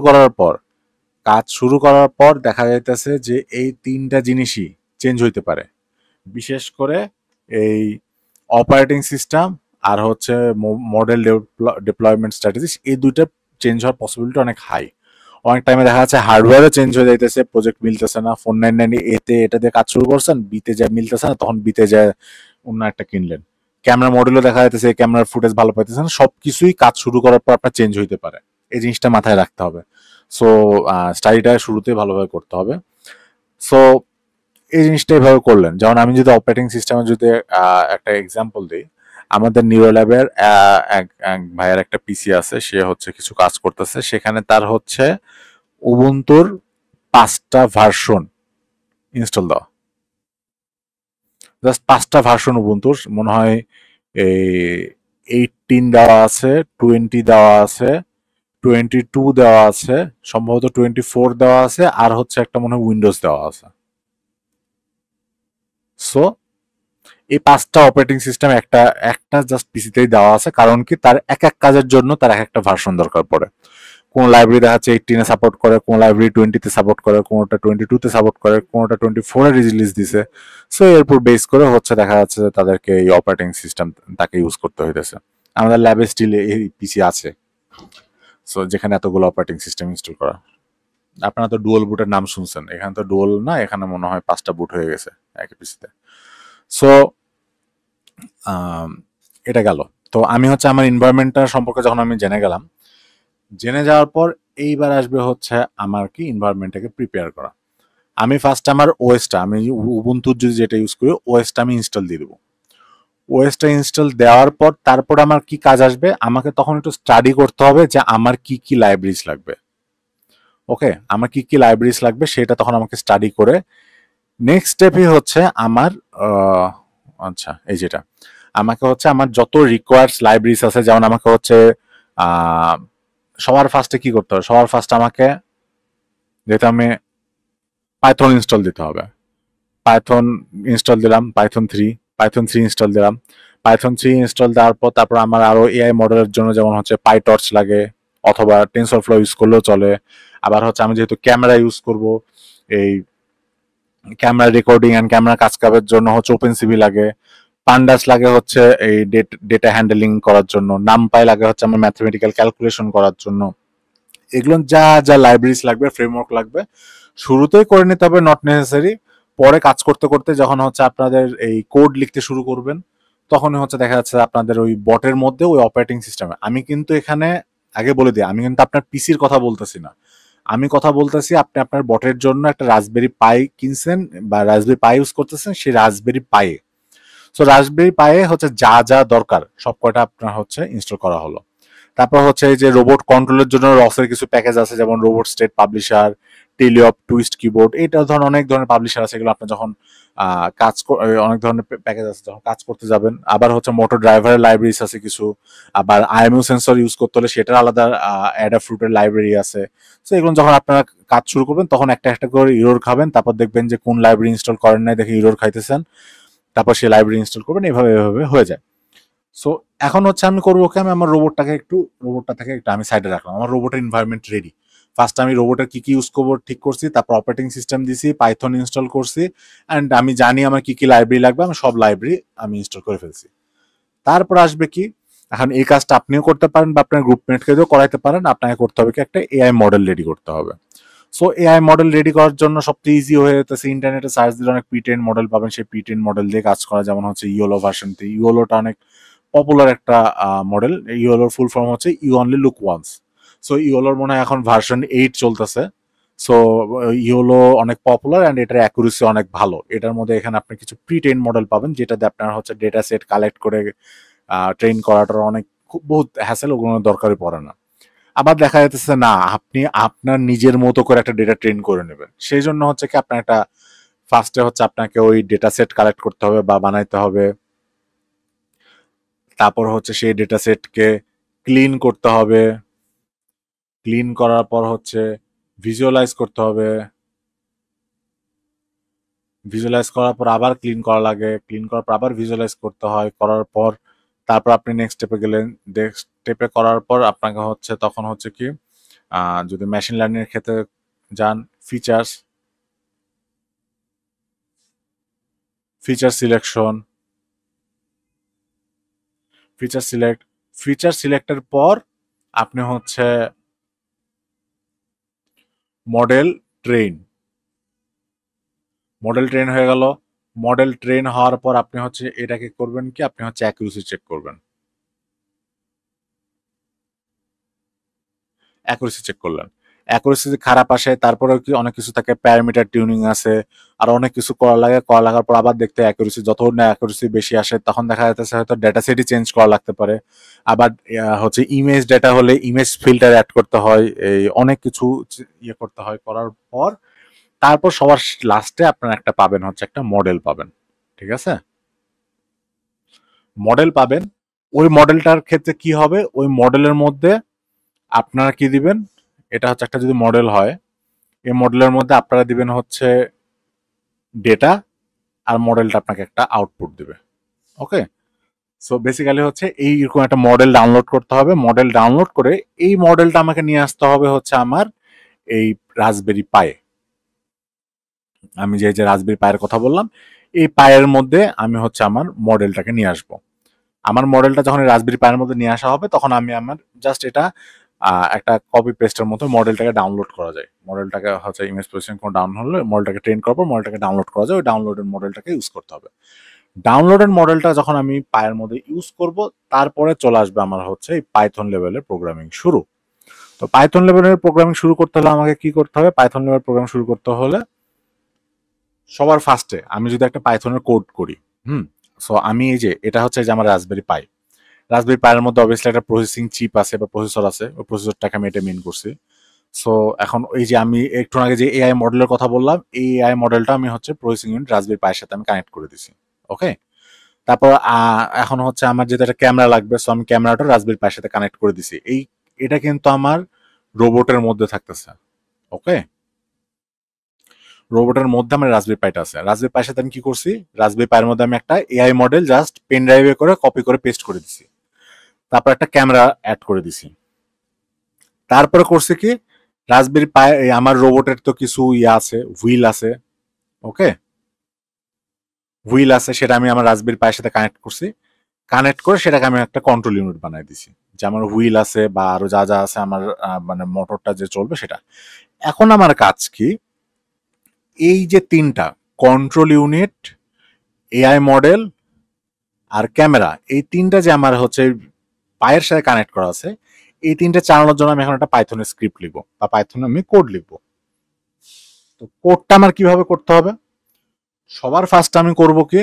করার পর দেখা যাইতেছে যে এই তিনটা জিনিসই চেঞ্জ হইতে পারে, বিশেষ করে এই অপারেটিং সিস্টেম আর হচ্ছে মডেল ডিপ্লয়মেন্ট স্ট্র্যাটেজি, এই দুইটা চেঞ্জ হওয়ার পসিবিলিটি অনেক হাই। অনেক টাইমে দেখা যাচ্ছে হার্ডওয়্যারও চেঞ্জ হয়ে যাইতেছে, প্রজেক্ট মিলতেছে না, 499 এটা দিয়ে কাজ শুরু করছেন, বিতে যায় মিলতেছে না, তখন বিতে যায় অন্য একটা কিনলেন। ক্যামেরা মডেলও দেখা যাইতেছে ক্যামেরার ফুটেজ ভালো পাইতেছে না, সবকিছুই কাজ শুরু করার পর আপনার চেঞ্জ হইতে পারে, এই জিনিসটা মাথায় রাখতে হবে। সো স্টাডিটা শুরুতে ভালোভাবে করতে হবে। সো এই জিনিসটা এভাবে করলেন, যেমন আমি যদি অপারেটিং সিস্টেমে যদি একটা এক্সাম্পল দিই, আমাদের নিউরোল্যাবের এক ভাইয়ের একটা পিসি আছে, সে হচ্ছে কিছু কাজ করতেছে, সেখানে তার হচ্ছে উবুন্তুর 5টা ভার্সন ইনস্টল দেওয়া, জাস্ট 5টা ভার্সন উবুন্তুর, মনে হয় এই 18 দেওয়া আছে, 20 দেওয়া আছে, 22 দেওয়া আছে, সম্ভবত 24 দেওয়া আছে, আর হচ্ছে একটা মনে হয় উইন্ডোজ দেওয়া আছে। সো এই 5টা অপারেটিং সিস্টেম একটা একটা জাস্ট পিসিতেই দেওয়া আছে, কারণ কি তার এক এক কাজের জন্য তার এক একটা ভার্সন দরকার পড়ে। কোন লাইব্রেরি দেখা যাচ্ছে 18-এ সাপোর্ট করে, কোন লাইব্রেরি 20-তে সাপোর্ট করে, কোনটা 22-তে সাপোর্ট করে, কোনটা 24-এ রিলিজ দিছে। সো এরপর বেস করে হচ্ছে দেখা যাচ্ছে যে তাদেরকে এই অপারেটিং সিস্টেম তাকে ইউজ করতে হইতেছে। আমাদের ল্যাবে স্টিল এই পিসি আছে, সো যেখানে এতগুলো অপারেটিং সিস্টেম ইনস্টল করা। আপনারা তো ডুয়াল বুটের নাম শুনছেন, এখানে তো ডুয়াল না, এখানে মনে হয় 5টা বুট হয়ে গেছে একই পিসিতে। সো এটা গেল। তো আমি হচ্ছে আমার এনভায়রনমেন্টটা সম্পর্কে যখন আমি জেনে যাওয়ার পর এইবার আসবে হচ্ছে আমার কি এনভায়রনমেন্টটাকে প্রিপেয়ার করা। আমি ফার্স্ট আমার ওএসটা, আমি উবুন্তুর যদি যেটা ইউজ করি ওএসটা আমি ইনস্টল দিয়ে দেবো। ওএসটা ইনস্টল দেওয়ার পর তারপর আমার কি কাজ আসবে, আমাকে তখন একটু স্টাডি করতে হবে যে আমার কি কি লাইব্রেরিজ লাগবে। ওকে, আমার কি কি লাইব্রেরিজ লাগবে সেটা তখন আমাকে স্টাডি করে নেক্সট স্টেপই হচ্ছে আমার আচ্ছা এই যেটা আমাকে হচ্ছে আমার যত রিকোয়ার্ডস লাইব্রেরিজ আছে, যেমন আমাকে হচ্ছে সবার ফার্স্টে কি করতে হবে, সবার ফার্স্ট আমাকে যেহেতু আমি পাইথন ইনস্টল দিতে হবে, পাইথন ইনস্টল দিলাম, পাইথন থ্রি ইনস্টল দিলাম। পাইথন 3 ইনস্টল দেওয়ার পর তারপর আমার আরো এআই মডেলের জন্য যেমন হচ্ছে পাইটর্চ লাগে, অথবা টেনসরফ্লো ইউজ করলেও চলে। আবার হচ্ছে আমি যেহেতু ক্যামেরা ইউজ করব, এই ক্যামেরা রেকর্ডিং অ্যান্ড ক্যামেরা কাজের জন্য হচ্ছে ওপেন সিভি লাগে, পান্ডাস লাগে হচ্ছে এই ডেটা হ্যান্ডেলিং করার জন্য, নামপাই লাগে হচ্ছে আমার ম্যাথমেটিক্যাল ক্যালকুলেশন করার জন্য। এগুলো যা যা লাইব্রেরিজ লাগবে, ফ্রেমওয়ার্ক লাগবে, শুরুতেই করে নিতে হবে, নট নেসেসারি। পরে কাজ করতে করতে যখন হচ্ছে আপনাদের এই কোড লিখতে শুরু করবেন, তখনই হচ্ছে দেখা যাচ্ছে আপনাদের ওই বটের মধ্যে ওই অপারেটিং সিস্টেমে, আমি কিন্তু এখানে আগে বলে দিই, আমি কিন্তু আপনার পিসির কথা বলতেছি না, আমি কথা বলতেছি আপনি আপনার বটের জন্য একটা রাসবেরি পাই কিনছেন বা রাসবেরি পাই ইউজ করতেছেন, সেই রাসবেরি পাইয়ে, সো রাসবেরি পাইয়ে হচ্ছে যা যা দরকার সব কয়টা আপনার হচ্ছে ইনস্টল করা হলো। তারপর হচ্ছে এই যে রোবট কন্ট্রোলের জন্য রসের কিছু প্যাকেজ আছে, যেমন robot state publisher, teleop, twist keyboard, এটা ধরনের অনেক ধরনের পাবলিশার আছে, এগুলো আপনি যখন অনেক ধরনের প্যাকেজ আছে যখন কাজ করতে যাবেন। আবার হচ্ছে মোটর ড্রাইভারের লাইব্রেরিজ আছে কিছু, আবার আইএমইউ সেন্সর ইউজ করতে হলে সেটার আলাদা অ্যাডাফ্রুটের লাইব্রেরি আছে। সো এগুলো যখন আপনারা কাজ শুরু করবেন তখন একটা একটা করে ইরোর খাবেন, তারপর দেখবেন যে কোন লাইব্রেরি ইনস্টল করেন নাই দেখে ইরোর খাইতেছেন, তারপর সেই লাইব্রেরি ইনস্টল করবেন, এভাবে এভাবে হয়ে যায়। সো এখন হচ্ছে আমি করবো কি, আমি আমার রোবটটা থেকে একটু আমি সাইডে রাখলাম, আমার রোবটের এনভায়রনমেন্ট রেডি। ফার্স্ট আমি রোবটের কি কি ইউজ করবো ঠিক করছি, তারপর অপারেটিং সিস্টেম দিছি, পাইথন ইনস্টল করছি, অ্যান্ড আমি জানি আমার কি কি লাইব্রেরি লাগবে, আমি সব লাইব্রেরি আমি ইনস্টল করে ফেলছি। তারপর আসবে কি, এখন এই কাজটা আপনিও করতে পারেন বা আপনার গ্রুপমেটকে দিয়েও করাইতে পারেন। আপনাকে করতে হবে কি, একটা এআই মডেল রেডি করতে হবে। সো এআই মডেল রেডি করার জন্য সবচেয়ে ইজি হয়ে যেতেছে, ইন্টারনেটে সার্চ দিলে অনেক প্রিটেন মডেল পাবেন, সেই প্রিটেন মডেল দিয়ে কাজ করা। যেমন হচ্ছে ইওলো ভার্সন 3, ইওলোটা অনেক পপুলার একটা মডেল। ইওলোর ফুল ফর্ম হচ্ছে you only look once. So ইওলোর মনে হয় এখন ভার্সন 8 চলতেছে। সো ইওলো অনেক পপুলার অ্যান্ড এটার অ্যাকুরেসি অনেক ভালো। এটার মধ্যে এখানে আপনি কিছু প্রিটেন মডেল পাবেন, যেটাতে আপনার হচ্ছে ডেটা সেট কালেক্ট করে ট্রেন করাটার অনেক বহুত হ্যাসেল, ওগুলো দরকারই পড়ে না। আবার দেখা যাচ্ছে না, আপনি আপনার নিজের মতো করে একটা ডেটা ট্রেন করে নেবেন, সেই জন্য হচ্ছে কি আপনার একটা ফার্স্টে হচ্ছে আপনাকে ওই ডেটা সেট কালেক্ট করতে হবে বা বানাইতে হবে। তারপর হচ্ছে সেই ডেটা সেটকে ক্লিন করতে হবে, ক্লিন করার পর হচ্ছে ভিজুয়ালাইজ করতে হবে, ভিজুয়ালাইজ করার পর আবার ক্লিন করা লাগে, ক্লিন করার পর আবার ভিজুয়ালাইজ করতে হয়, করার পর তারপর আপনি নেক্সট স্টেপে গেলেন। নেক্সট স্টেপে করার পর আপনাকে হচ্ছে তখন হচ্ছে কি, যদি মেশিন লার্নিং এর ক্ষেত্রে যান, ফিচার্স ফিচার সিলেকশন, ফিচার সিলেক্টের পর আপনি হচ্ছে মডেল ট্রেন মডেল ট্রেন হয়ে গেল। মডেল ট্রেন হওয়ার পর আপনি হচ্ছে এটাকে করবেন কি, আপনি হচ্ছে অ্যাকুরেসি চেক করবেন। অ্যাকুরেসি চেক করলেন, অ্যাকুরেসি যদি খারাপ আসে, তারপরেও কি অনেক কিছু থাকে, প্যারামিটার টিউনিং আছে, আর অনেক কিছু করা লাগে। করা লাগার পর আবার দেখতে অ্যাকুরেসি, যতক্ষণ না অ্যাকুরেসি বেশি আসে তখন দেখা যাচ্ছে হয়তো ডেটা সেটই চেঞ্জ করা লাগতে পারে। আবার হচ্ছে ইমেজ ডেটা হলে ইমেজ ফিল্টার অ্যাড করতে হয়, এই অনেক কিছু ইয়ে করতে হয়। করার পর তারপর সবার লাস্টে আপনার একটা পাবেন হচ্ছে একটা মডেল পাবেন, ঠিক আছে? মডেল পাবেন। ওই মডেলটার ক্ষেত্রে কি হবে, ওই মডেলের মধ্যে আপনারা কি দিবেন, এটা হচ্ছে একটা যদি মডেল হয়, এই মডেলের মধ্যে আপনারা দিবেন হচ্ছে ডেটা, আর মডেলটা আপনাকে একটা আউটপুট দিবে। ওকে, সো বেসিক্যালি হচ্ছে এইরকম একটা মডেল ডাউনলোড করতে হবে। মডেল ডাউনলোড করে এই মডেলটা আমাকে নিয়ে আসতে হবে হচ্ছে আমার এই রাসবেরি পায়ে। আমি যে রাসবেরি পায়ের কথা বললাম, এই পায়ের মধ্যে আমি হচ্ছে আমার মডেলটাকে নিয়ে আসবো। আমার মডেলটা যখন রাসবেরি পায়ের মধ্যে নিয়ে আসা হবে, তখন আমি আমার জাস্ট এটা একটা কপি পেস্টের মতো মডেলটাকে ডাউনলোড করা যায়। মডেলটাকে হচ্ছে ইমেজ প্রসেসিং করে ডাউন হলে মডেলটাকে ট্রেন করার পর মডেলটাকে ডাউনলোড করা যায়। ওই ডাউনলোডের মডেলটাকে ইউজ করতে হবে। ডাউনলোডের মডেলটা যখন আমি পায়ের মধ্যে ইউজ করব, তারপরে চলে আসবে আমার হচ্ছে এই পাইথন লেভেলের প্রোগ্রামিং শুরু। তো পাইথন লেভেলের প্রোগ্রামিং শুরু করতে হলে আমাকে কি করতে হবে, পাইথন লেভেল প্রোগ্রাম শুরু করতে হলে সবার ফার্স্টে আমি যদি একটা পাইথনের কোড করি, সো আমি এই যে এটা হচ্ছে যে আমার রাসবেরি পাই, রাসবেরি পাইয়ের মধ্যে অবভিয়াসলি একটা প্রসেসিং চিপ আছে বা প্রসেসর আছে, ওই প্রসেসরটাকে আমি এটা মেন করছি। সো এখন ওই যে আমি একটু আগে যে এআই মডেলের কথা বললাম, এই এআই মডেলটা আমি হচ্ছে প্রসেসিং ইউনিট রাসবেরি পাইয়ের সাথে আমি কানেক্ট করে দিছি। ওকে, তারপর এখন হচ্ছে আমার যেটা একটা ক্যামেরা লাগবে, সো আমি ক্যামেরাটা রাসবেরি পাইয়ের সাথে কানেক্ট করে দিছি। এটা কিন্তু আমার রোবটের মধ্যে থাকতেছে। ওকে, রোবটের মধ্যে আমার রাসবেরি পাইটা আছে। রাসবেরি পাইয়ের সাথে আমি কি করছি, রাসবেরি পাইয়ের মধ্যে আমি একটা এআই মডেল জাস্ট পেন ড্রাইভে করে কপি করে পেস্ট করে দিছি। তারপর একটা ক্যামেরা অ্যাড করে দিছি। তারপরে করছে কি, রাসবেরি পাই আমার রোবটের তো কিছু ইয়ে আছে, হুইল আছে। ওকে, হুইল আছে, সেটা আমি আমার রাসবেরি পাইয়ের সাথে কানেক্ট করছি। কানেক্ট করে সেটাকে আমি একটা কন্ট্রোল ইউনিট বানাই দিছি, যে আমার হুইল আছে বা আরো যা যা আছে আমার মানে মোটরটা যে চলবে সেটা। এখন আমার কাজ কি, এই যে তিনটা কন্ট্রোল ইউনিট, এআই মডেল আর ক্যামেরা, এই তিনটা যে আমার হচ্ছে পায়ের সাথে কানেক্ট করা আছে, এই তিনটা চালানোর জন্য আমি এখন একটা পাইথনের স্ক্রিপ্ট লিখবো বা পাইথনে আমি কোড লিখবো। তো কোডটা আমার কিভাবে করতে হবে, সবার ফার্স্ট আমি করব কি,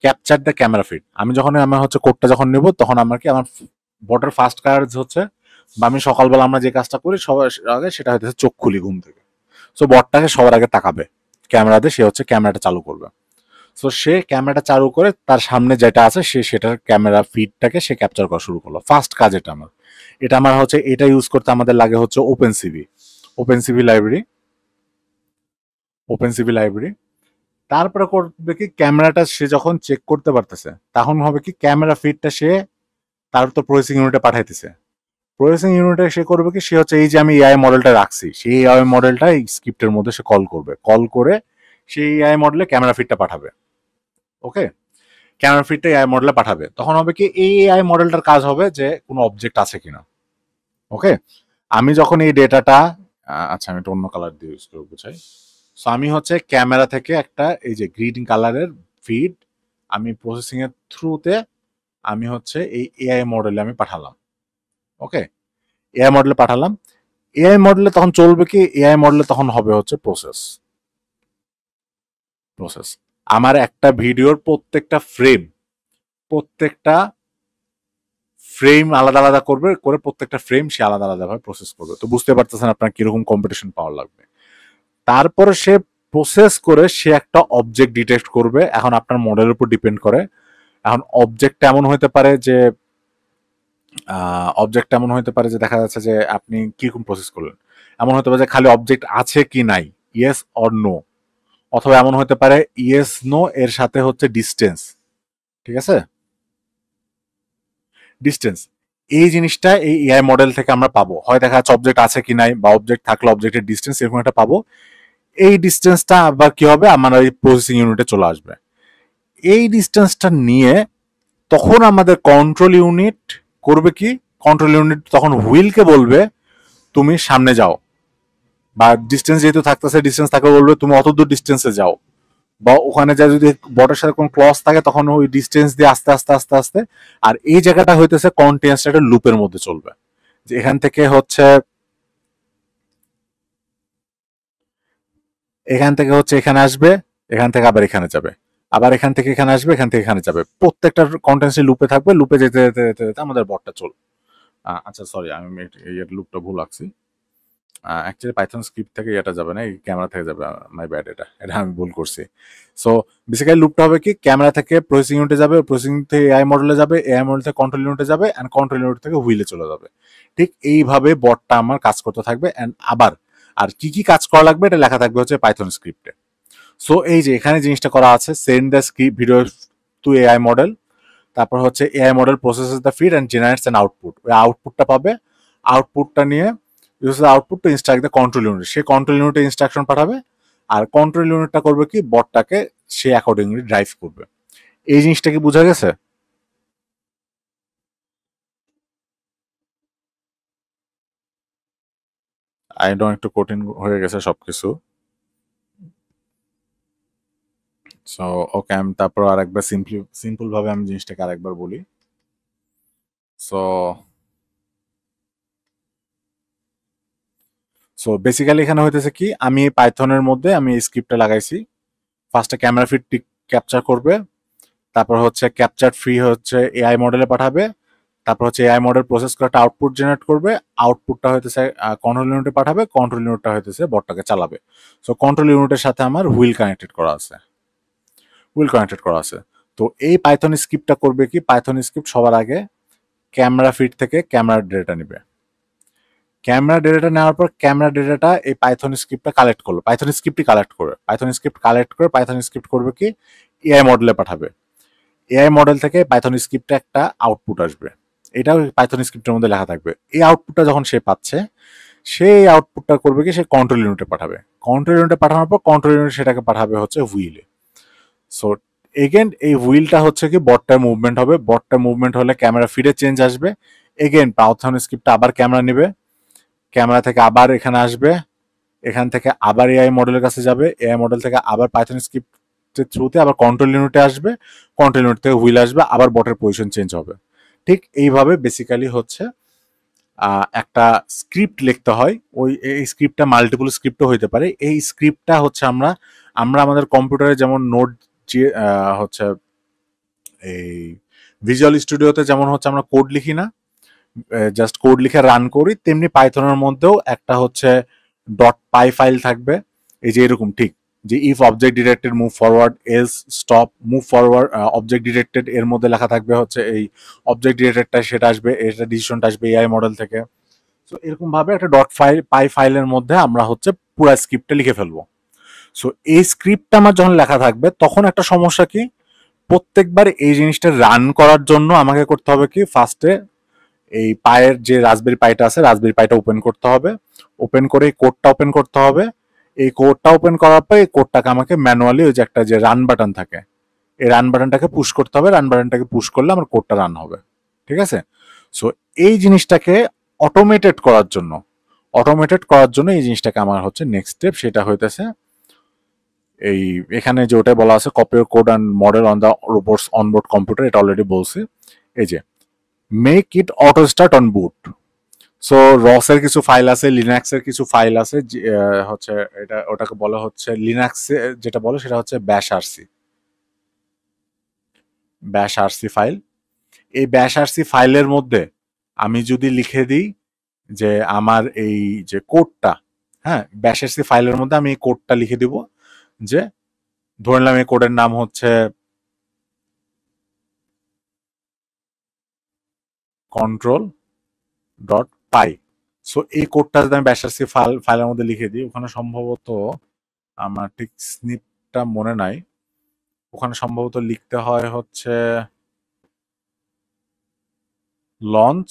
ক্যাপচার দ্য ক্যামেরা ফিড। আমি যখন আমার হচ্ছে কোডটা যখন নেব, তখন আমার কি, আমার বটের ফার্স্ট কাজ হচ্ছে, বা আমি সকালবেলা আমরা যে কাজটা করি সবার আগে, সেটা হচ্ছে চোখ খুলি ঘুম থেকে। সো বটটাকে সবার আগে তাকাবে ক্যামেরাতে, সে হচ্ছে ক্যামেরাটা চালু করবে। সো সে ক্যামেরাটা চালু করে তার সামনে যেটা আছে সে সেটার ক্যামেরা ফিডটাকে সে ক্যাপচার করা শুরু করলো। ফার্স্ট কাজ এটা আমার হচ্ছে, এটা ইউজ করতে আমাদের লাগে হচ্ছে ওপেন সিভি লাইব্রেরি। তারপরে করবে কি, ক্যামেরাটা সে যখন চেক করতে পারতেছে তখন হবে কি, ক্যামেরা ফিডটা সে তার তো প্রসেসিং ইউনিটে পাঠাইতেছে। প্রসেসিং ইউনিটে সে করবে কি, সে হচ্ছে এই যে আমি এআই মডেলটা রাখছি, সেই এআই মডেলটা এই স্ক্রিপ্টের মধ্যে সে কল করবে, কল করে সেই এআই মডেলে ক্যামেরা ফিডটা পাঠাবে। ওকে, ক্যামেরা ফিডটা এআই মডেলে পাঠাবে, তখন হবে কি এই এআই মডেলটার কাজ হবে যে কোনো অবজেক্ট আছে কিনা। ওকে, আমি যখন এই ডেটাটা, আচ্ছা আমি একটা অন্য কালার দিয়ে ইউজ করে বুঝাই। সো আমি হচ্ছে ক্যামেরা থেকে একটা এই যে গ্রিন কালারের ফিড আমি প্রসেসিং এর থ্রুতে আমি হচ্ছে এই এআই মডেলে আমি পাঠালাম। ওকে, এআই মডেলে পাঠালাম, এআই মডেলে তখন চলবে কি, এআই মডেলে তখন হবে হচ্ছে প্রসেস। আমার একটা ভিডিওর প্রত্যেকটা ফ্রেম আলাদা আলাদা করবে, করে প্রত্যেকটা ফ্রেম সে আলাদা আলাদা ভাবে প্রসেস করবে। তো বুঝতে পারতেছেন আপনার কিরকম কম্পিটিশন পাওয়ার লাগবে। তারপরে সে প্রসেস করে সে একটা অবজেক্ট ডিটেক্ট করবে। এখন আপনার মডেলের উপর ডিপেন্ড করে। এখন অবজেক্ট এমন হতে পারে যে দেখা যাচ্ছে যে আপনি কিরকম প্রসেস করলেন। এমন হতে পারে যে খালি অবজেক্ট আছে কি নাই, ইয়েস অর নো, অথবা এমন হতে পারে ইয়েস নো এর সাথে হচ্ছে ডিস্টেন্স। ঠিক আছে, ডিস্টেন্স এই জিনিসটা এই এআই মডেল থেকে আমরা পাবো। হয় দেখা যাচ্ছে অবজেক্ট আছে কি নাই, বা অবজেক্ট থাকলে অবজেক্টের ডিস্টেন্স, এরকম একটা পাবো। এই ডিস্টেন্সটা আবার কি হবে, আমার এই প্রসেসিং ইউনিটে চলে আসবে। এই ডিস্টেন্সটা নিয়ে তখন আমাদের কন্ট্রোল ইউনিট করবে কি, কন্ট্রোল ইউনিট তখন হুইলকে বলবে তুমি সামনে যাও, বা ডিস্টেন্স যেহেতু থাকতেছে, ডিস্টেন্স থাকলে বলবে তুমি অত দূর ডিস্টেন্সে যাও, বা ওখানে যা যদি বটের সাথে কোনো ক্লস থাকে তখন ওই ডিস্টেন্স দিয়ে আস্তে আস্তে আস্তে আস্তে। আর এই জায়গাটা হইতেছে কন্টিনিউয়াস একটা লুপের মধ্যে চলবে, যে এখান থেকে হচ্ছে এখানে আসবে, এখান থেকে আবার এখানে যাবে, আবার এখান থেকে এখানে আসবে, এখান থেকে এখানে যাবে, প্রত্যেকটা কন্টিনিউয়াসলি লুপে থাকবে। লুপে যেতে যেতে যেতে যেতে আমাদের বটটা চলবে। আচ্ছা সরি, আমি এই লুপটা ভুল রাখছি। অ্যাকচুয়ালি পাইথন স্ক্রিপ্ট থেকে এটা যাবে না, এই ক্যামেরা থেকে যাবে। মাই ব্যাড, এটা আমি ভুল করছি। সো বেসিক্যালি লুপটা হবে কি, ক্যামেরা থেকে প্রসেসিং ইউনিটে যাবে, প্রসেসিং থেকে এআই মডেলে যাবে, এআই মডেল থেকে কন্ট্রোল ইউনিটে যাবে, অ্যান্ড কন্ট্রোল ইউনিট থেকে হুইলে চলে যাবে। ঠিক এইভাবে বটটা আমার কাজ করতে থাকবে। অ্যান্ড আবার আর কি কি কাজ করা লাগবে এটা লেখা থাকবে হচ্ছে পাইথন স্ক্রিপ্টে। সো এই যে এখানে জিনিসটা করা আছে, send the script video to AI model, তারপর হচ্ছে AI model processes the feed and generates an output. ওই আউটপুটটা পাবে, আউটপুটটা নিয়ে use output to instruct the control unit, সে কন্ট্রোল ইউনিটে ইনস্ট্রাকশন পাঠাবে। আর কন্ট্রোল ইউনিটটা করবে কি, বটটাকে সে অ্যাকর্ডিংলি ড্রাইভ করবে। এই জিনিসটা কি বোঝা গেছে? আই নো একটু কঠিন হয়ে গেছে সবকিছু। সো ওকে, আমি তারপর আরেকবার সিম্পল ভাবে আমি জিনিসটাকে আরেকবার বলি। সো বেসিক্যালি এখানে হইতেছে কি, আমি পাইথনের মধ্যে আমি স্ক্রিপ্টটা লাগাইছি। ফার্স্টে ক্যামেরা ফিড ক্যাপচার করবে, তারপর হচ্ছে ক্যাপচার ফ্রি হচ্ছে এআই মডেলে পাঠাবে, তারপর হচ্ছে এআই মডেল প্রসেস করে একটা আউটপুট জেনারেট করবে, আউটপুটটা হইতেছে কন্ট্রোল ইউনিটে পাঠাবে, কন্ট্রোল ইউনিটটা হইতেছে বটটাকে চালাবে। সো কন্ট্রোল ইউনিটের সাথে আমার হুইল কানেক্টেড করা আছে, তো এই পাইথন স্ক্রিপ্টটা করবে কি, পাইথন স্ক্রিপ্ট সবার আগে ক্যামেরা ফিড থেকে ক্যামেরা ডেটা নিবে। ক্যামেরা ডেটাটা নেওয়ার পর ক্যামেরা ডেটাটা এই পাইথন স্ক্রিপ্টটা কালেক্ট করলো, পাইথন স্ক্রিপ্ট করবে কি, এআই মডেলে পাঠাবে। এআই মডেল থেকে পাইথন স্ক্রিপ্টে একটা আউটপুট আসবে, এটাও পাইথন স্ক্রিপ্টের মধ্যে লেখা থাকবে। এই আউটপুটটা যখন সে পাচ্ছে, সেই আউটপুটটা করবে কি, সে কন্ট্রোল ইউনিটে পাঠাবে। কন্ট্রোল ইউনিটে পাঠানোর পর কন্ট্রোল ইউনিট সেটাকে পাঠাবে হচ্ছে হুইলে। সো এগেন এই হুইলটা হচ্ছে কি বটটার মুভমেন্ট হবে, বটটার মুভমেন্ট হলে ক্যামেরা ফিডে চেঞ্জ আসবে। এগেন পাইথন স্ক্রিপ্টটা আবার ক্যামেরা নেবে, ক্যামেরা থেকে আবার এখানে আসবে, এখান থেকে আবার এআই মডেলের কাছে যাবে, এআই মডেল থেকে আবার পাইথন স্ক্রিপ্টের থ্রুতে আবার কন্ট্রোল ইউনিটে আসবে, কন্ট্রোল ইউনিট থেকে হুইল আসবে, আবার বটের পজিশন চেঞ্জ হবে। ঠিক এইভাবে বেসিক্যালি হচ্ছে একটা স্ক্রিপ্ট লিখতে হয়। এই স্ক্রিপ্টটা মাল্টিপল স্ক্রিপ্টও হইতে পারে। এই স্ক্রিপ্টটা হচ্ছে আমরা আমাদের কম্পিউটারে যেমন নোট যে হচ্ছে এই ভিজুয়াল স্টুডিওতে যেমন হচ্ছে আমরা কোড লিখি না, জাস্ট কোড লিখে রান করি, তেমনি পাইথনের মধ্যেও একটা হচ্ছে ডট পাই ফাইল থাকবে। এই যে এরকম ঠিক, যে if object directed move forward, else stop move forward, object directed এর মধ্যে লেখা থাকবে হচ্ছে এই অবজেক্ট ডিরেক্টেডটা, সেটা আসবে, এটা ডিসিশনটা আসবে এআই মডেল থেকে। তো এরকম ভাবে একটা ডট পাই ফাইলের মধ্যে আমরা হচ্ছে পুরো স্ক্রিপ্টটা লিখে ফেলবো। সো এই স্ক্রিপ্টটা আমার যখন লেখা থাকবে তখন একটা সমস্যা কি, প্রত্যেকবার এই জিনিসটা রান করার জন্য আমাকে করতে হবে কি, ফার্স্টে এই পায়ের যে রাসবেরি পাইটা আছে রাসবেরি পাইটা ওপেন করতে হবে, ওপেন করে এই কোডটা ওপেন করতে হবে, এই কোডটা ওপেন করার পর এই কোডটাকে আমাকে ম্যানুয়ালি ওই যে একটা যে রান বাটন থাকে এই রান বাটনটাকে পুশ করতে হবে, রান বাটনটাকে পুশ করলে আমার কোডটা রান হবে। ঠিক আছে? সো এই জিনিসটাকে অটোমেটেড করার জন্য এই জিনিসটাকে আমার হচ্ছে নেক্সট স্টেপ, সেটা হইতেছে এই এখানে যে ওটাই বলা আছে copy code and model on the robots onboard computer, এটা অলরেডি বলছি। এই যে make it auto start on boot. So রসের কিছু ফাইল আছে, লিনাক্সের কিছু ফাইল আছে, হচ্ছে এটা ওটাকে বলা হচ্ছে লিনাক্সে যেটা বলে সেটা হচ্ছে ব্যাশ আরসি ফাইল। এই ব্যাশ আরসি ফাইলের মধ্যে আমি যদি লিখে দিই যে আমার এই যে কোডটা, হ্যাঁ ব্যাশ আরসি ফাইলের মধ্যে আমি এই কোডটা লিখে দিব যে ধরে নিলাম এই কোডের নাম হচ্ছে কন্ট্রোল ডট পাই। সো এই কোডটা যদি আমি ব্যাশ আরসি ফাইলের মধ্যে লিখে দিই, ওখানে সম্ভবত আমার ঠিক স্নিপটা মনে নাই, ওখানে সম্ভবত লিখতে হয় হচ্ছে লঞ্চ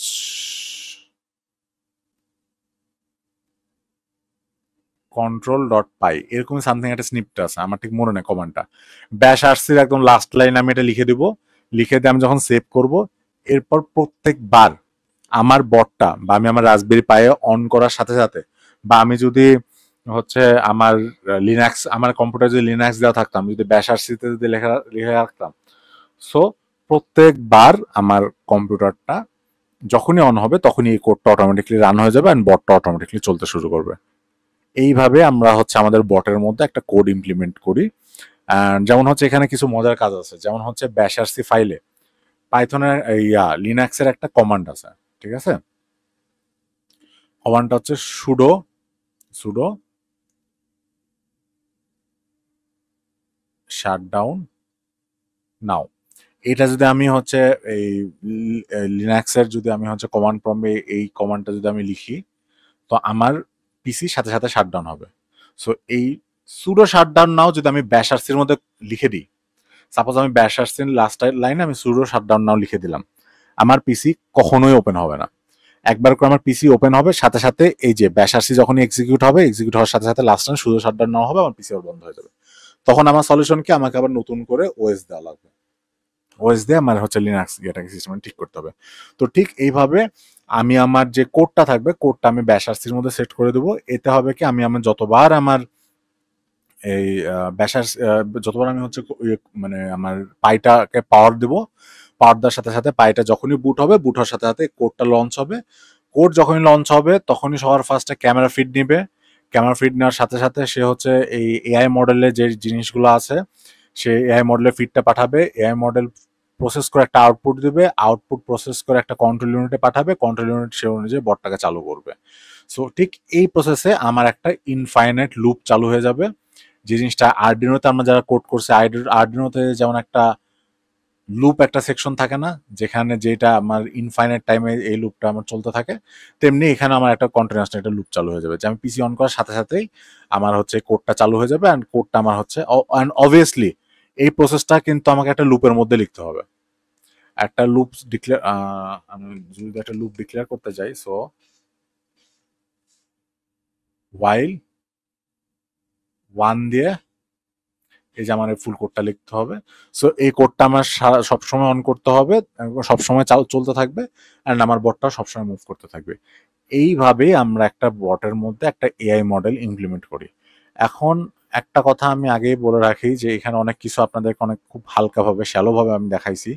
কন্ট্রোল ডট পাই, এরকম সামথিং একটা স্নিপটা আছে, আমার ঠিক মনে নেই কমান্ডটা। ব্যাশ আরসির একদম লাস্ট লাইন আমি এটা লিখে দিব, লিখে দিয়ে আমি যখন সেভ করব, এরপর প্রত্যেকবার আমার বটটা বা আমি আমার রাসবেরি পায়ে অন করার সাথে সাথে, বা আমি যদি হচ্ছে আমার লিনাক্স, আমার কম্পিউটার যদি লিনাক্স দেওয়া থাকতাম, যদি ব্যাশ আরসিতে যদি লিখে রাখতাম, সো প্রত্যেকবার আমার কম্পিউটারটা যখনই অন হবে তখনই এই কোডটা অটোমেটিকলি রান হয়ে যাবে এন্ড বটটা অটোমেটিকলি চলতে শুরু করবে। এইভাবে আমরা হচ্ছে আমাদের বটের মধ্যে একটা কোড ইমপ্লিমেন্ট করি। যেমন হচ্ছে এখানে কিছু মজার কাজ আছে, যেমন হচ্ছে ব্যাশ আরসি ফাইলে পাইথনের লিনাক্সের একটা কমান্ড আছে। ঠিক আছে? কমান্ডটা হচ্ছে সুডো সুডো শাটডাউন নাও। এটা যদি আমি হচ্ছে এই লিনাক্সের যদি আমি হচ্ছে কমান্ড প্রম্পটে এই কমান্ডটা যদি আমি লিখি, তো আমার পিসি সাথে সাথে শাটডাউন হবে। সো এই সুডো শাটডাউন নাও যদি আমি ব্যাশ আরসির মধ্যে লিখে দিই, সাপোজ আমি ব্যাশ আরসির লাস্ট লাইনে আমি সুডো শাটডাউন নাও লিখে দিলাম, আমার পিসি কখনোই ওপেন হবে না। একবার করে আমার পিসি ওপেন হবে, সাথে সাথে এই যে ব্যাশ আরসি যখনই এক্সিকিউট হবে, এক্সিকিউট হওয়ার সাথে সাথে লাস্ট টাইম সুডো শাটডাউন নাও হবে, আমার পিসি আবার বন্ধ হয়ে যাবে। তখন আমার সলিউশন কি, আমাকে আবার নতুন করে ওএস দেওয়া লাগবে, ওএস দিয়ে আমার হচ্ছে লিনাক্স ইয়েটাকে সিস্টেম ঠিক করতে হবে। তো ঠিক এইভাবে আমি আমার যে কোডটা থাকবে, কোডটা আমি ব্যাশ আরসির মধ্যে সেট করে দেবো। এতে হবে কি, আমি আমার যতবার আমার এই ব্যাশ যতবার আমি হচ্ছে মানে আমার পাইটাকে পাওয়ার দেব, পাওয়ার দেওয়ার সাথে সাথে পাইটা যখনই বুট হবে, বুট হওয়ার সাথে সাথে কোডটা লঞ্চ হবে। কোড যখনই লঞ্চ হবে তখনই সবার ফার্স্টে ক্যামেরা ফিড নিবে, ক্যামেরা ফিড নেওয়ার সাথে সাথে সে হচ্ছে এই এআই মডেলে যে জিনিসগুলো আছে সে এআই মডেলের ফিডটা পাঠাবে, এআই মডেল প্রসেস করে একটা আউটপুট দিবে, আউটপুট প্রসেস করে একটা কন্ট্রোল ইউনিটে পাঠাবে, কন্ট্রোল ইউনিট সে অনুযায়ী বটটাকে চালু করবে। সো ঠিক এই প্রসেসে আমার একটা ইনফাইনাইট লুপ চালু হয়ে যাবে। যে জিনিসটা আরডিনোতে আমরা যারা কোড করছে, আরডিনোতে যেমন একটা লুপ একটা সেকশন থাকে না, যেখানে যেটা আমার ইনফাইনাইট টাইমে এই লুপটা আমার চলতে থাকে, তেমনি এখানে আমার একটা কন্টিনিউয়াস একটা লুপ চালু হয়ে যাবে, যে আমি পিসি অন করার সাথে সাথেই আমার হচ্ছে কোডটা চালু হয়ে যাবে। অ্যান্ড কোডটা আমার হচ্ছে অ্যান্ড অবভিয়াসলি এই প্রসেসটা কিন্তু আমাকে একটা লুপের মধ্যে লিখতে হবে। একটা লুপ ডিক্লেয়ার, আমি যদি একটা লুপ ডিক্লেয়ার করতে যাই, সো while 1 দিয়ে এই যে আমার ফুল কোডটা লিখতে হবে। সো এই কোডটা আমার সবসময় অন করতে হবে, সবসময় চলতে থাকবে, অ্যান্ড আমার বটটা সবসময় মুভ করতে থাকবে। এইভাবেই আমরা একটা বটের মধ্যে একটা এআই মডেল ইমপ্লিমেন্ট করি। এখন একটা কথা আমি আগেই বলে রাখি যে এখানে অনেক কিছু আপনাদেরকে অনেক খুব হালকাভাবে শ্যালোভাবে আমি দেখাইছি,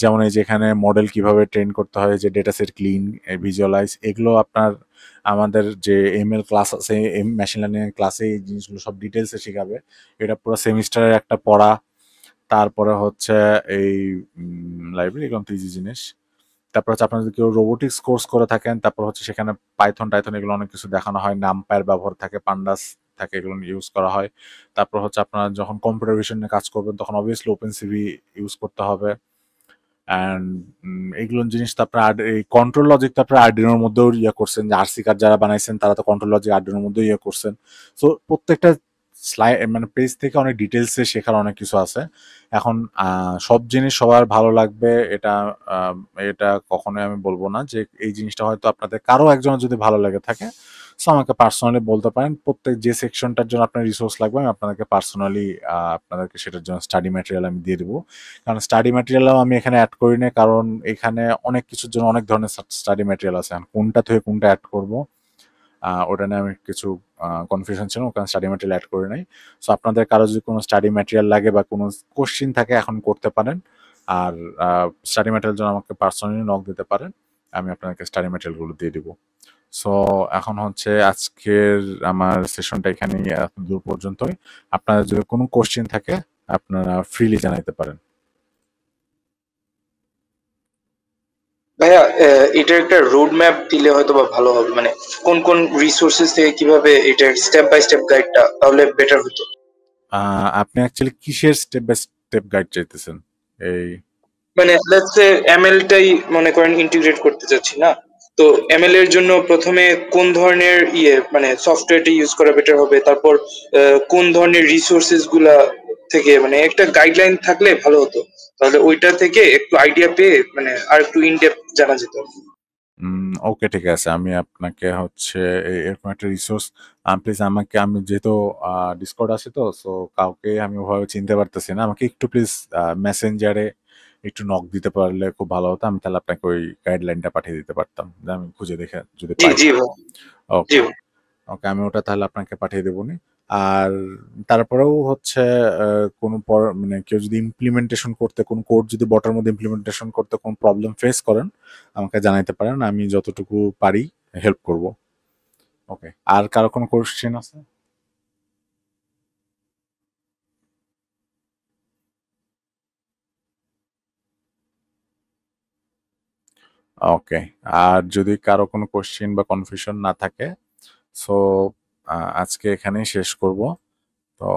যেমন এই যে এখানে মডেল কিভাবে ট্রেন করতে হয়, যে ডেটা সেট ক্লিন, ভিজুয়ালাইজ, এগুলো আপনার আমাদের যে এমএল ক্লাস আছে, মেশিন লার্নিং ক্লাসে এই জিনিসগুলো সব ডিটেলসে শেখাবে। এটা পুরো সেমিস্টারের একটা পড়া। তারপরে হচ্ছে এই লাইব্রেরি, এগুলো তো ইজি জিনিস। তারপর হচ্ছে আপনারা যদি কেউ রোবোটিক্স কোর্স করে থাকেন, তারপর হচ্ছে সেখানে পাইথন টাইথন এগুলো অনেক কিছু দেখানো হয়, নামপ্যাড ব্যবহার থাকে, পান্ডাস থাকে, এগুলো ইউজ করা হয়। তারপর হচ্ছে আপনারা যখন কম্পিউটার ভিশন নিয়ে কাজ করবেন তখন অবভিয়াসলি ওপেন সিভি ইউজ করতে হবে। অ্যান্ড এইগুলো জিনিস তো আপনার এই কন্ট্রোল লজিক তো আপনার আরডিনোর মধ্যেও ইয়ে করছেন, যে আরসি কার্ড যারা বানাইছেন তারা তো কন্ট্রোল লজিক আরডিনোর মধ্যেও ইয়ে করছেন। সো প্রত্যেকটা মানে পেজ থেকে অনেক ডিটেলসে শেখার অনেক কিছু আছে। এখন সব জিনিস সবার ভালো লাগবে এটা এটা কখনোই আমি বলবো না যে এই জিনিসটা হয়তো আপনাদের কারো একজনের যদি ভালো লেগে থাকে, সো আমাকে পার্সোনালি বলতে পারেন। প্রত্যেক যে সেকশনটার জন্য আপনার রিসোর্স লাগবে আমি আপনাদেরকে পার্সোনালি আপনাদেরকে সেটার জন্য স্টাডি ম্যাটেরিয়াল আমি দিয়ে দেবো। কারণ স্টাডি ম্যাটেরিয়ালও আমি এখানে অ্যাড করি না, কারণ এখানে অনেক কিছুর জন্য অনেক ধরনের স্টাডি ম্যাটেরিয়াল আছে। কোনটা থেকে কোনটা অ্যাড করবো ওটা নিয়ে আমি কিছু কনফিউশন ছিল, ওখানে স্টাডি ম্যাটেরিয়াল অ্যাড করে নাই। সো আপনাদের কারো যদি কোনো স্টাডি ম্যাটেরিয়াল লাগে বা কোনো কোশ্চিন থাকে এখন করতে পারেন। আর স্টাডি ম্যাটেরিয়াল জন্য আমাকে পার্সোনালি নক দিতে পারেন, আমি আপনাকে স্টাডি ম্যাটেরিয়ালগুলো দিয়ে দিব। সো এখন হচ্ছে আজকের আমার সেশনটা এখানে দূর পর্যন্তই। আপনার যদি কোনো কোশ্চিন থাকে আপনারা ফ্রিলি জানাইতে পারেন। ভাইয়া এটার একটা রোড ম্যাপ দিলে হয়তো বা ভালো হবে, মানে কোন কোন রিসোর্সেস থেকে কিভাবে এটার স্টেপ বাই স্টেপ গাইডটা তাহলে বেটার হতো। আপনি অ্যাকচুয়ালি কিসের স্টেপ বাই স্টেপ গাইড চাইতেছেন? এই মানে লেটস সে এমএল টাই মনে করেন ইন্টিগ্রেট করতে চাচ্ছি না, তো এমএল এর জন্য প্রথমে কোন ধরনের মানে সফটওয়্যারটা ইউজ করা বেটার হবে, তারপর কোন ধরনের রিসোর্সেস গুলা থেকে মানে একটা গাইডলাইন থাকলে ভালো হতো, তাহলে ওইটা থেকে একটু আইডিয়া পেয়ে মানে আর একটু ইনডেপথ জানা যেত। ওকে, ঠিক আছে। আমি আপনাকে হচ্ছে এরকম একটা রিসোর্স প্লিজ আমাকে, আমি যেহেতু ডিসকর্ড আছে তো, সো কাউকে আমি ওভাবে চিনতে পারতেছি না, আমাকে একটু প্লিজ মেসেঞ্জারে একটু নক দিতে পারলে খুব ভালো হতো। আমি তাহলে আপনাকে ওই গাইডলাইনটা পাঠিয়ে দিতে পারতাম, যে আমি খুঁজে দেখে যদি জি পাই। জি ভাই, জি ওকে ভাই। ওকে, আমি ওটা তাহলে আপনাকে পাঠিয়ে দেবো নি। আর তারপরেও হচ্ছে কোনো মানে কেউ যদি ইমপ্লিমেন্টেশন করতে, কোনো কোড যদি বটার মধ্যে ইমপ্লিমেন্টেশন করতে কোনো প্রবলেম ফেস করেন আমাকে জানাইতে পারেন, আমি যতটুকু পারি হেল্প করব। ওকে, আর কারো কোনো কোশ্চেন আছে? ওকে, আর যদি কারো কোনো কোশ্চেন বা কনফিউশন না থাকে, সো আজকে এখানেই শেষ করব। তো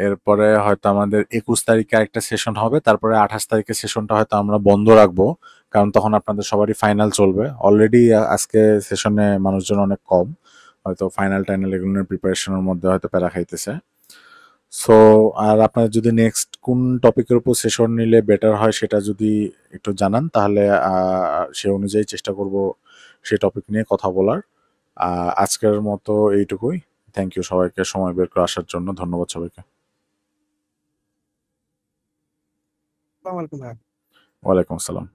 এরপরে হয়তো আমাদের 21 তারিখে একটা সেশন হবে, তারপরে 28 তারিখের সেশনটা হয়তো আমরা বন্ধ রাখবো, কারণ তখন আপনাদের সবারই ফাইনাল চলবে। অলরেডি আজকে সেশনে মানুষজন অনেক কম, হয়তো ফাইনাল টাইনাল এগুলোর প্রিপারেশনের মধ্যে হয়তো প্যারা খাইতেছে। সো আর আপনার যদি নেক্সট কোন টপিকের উপর সেশন নিলে বেটার হয় সেটা যদি একটু জানান, তাহলে সে অনুযায়ী চেষ্টা করব সেই টপিক নিয়ে কথা বলার। আজকের মতো এইটুকুই। থ্যাংক ইউ সবাইকে সময় বের করে আসার জন্য, ধন্যবাদ সবাইকে। আসসালামু আলাইকুম ভাইয়া। ওয়ালাইকুম আসসালাম।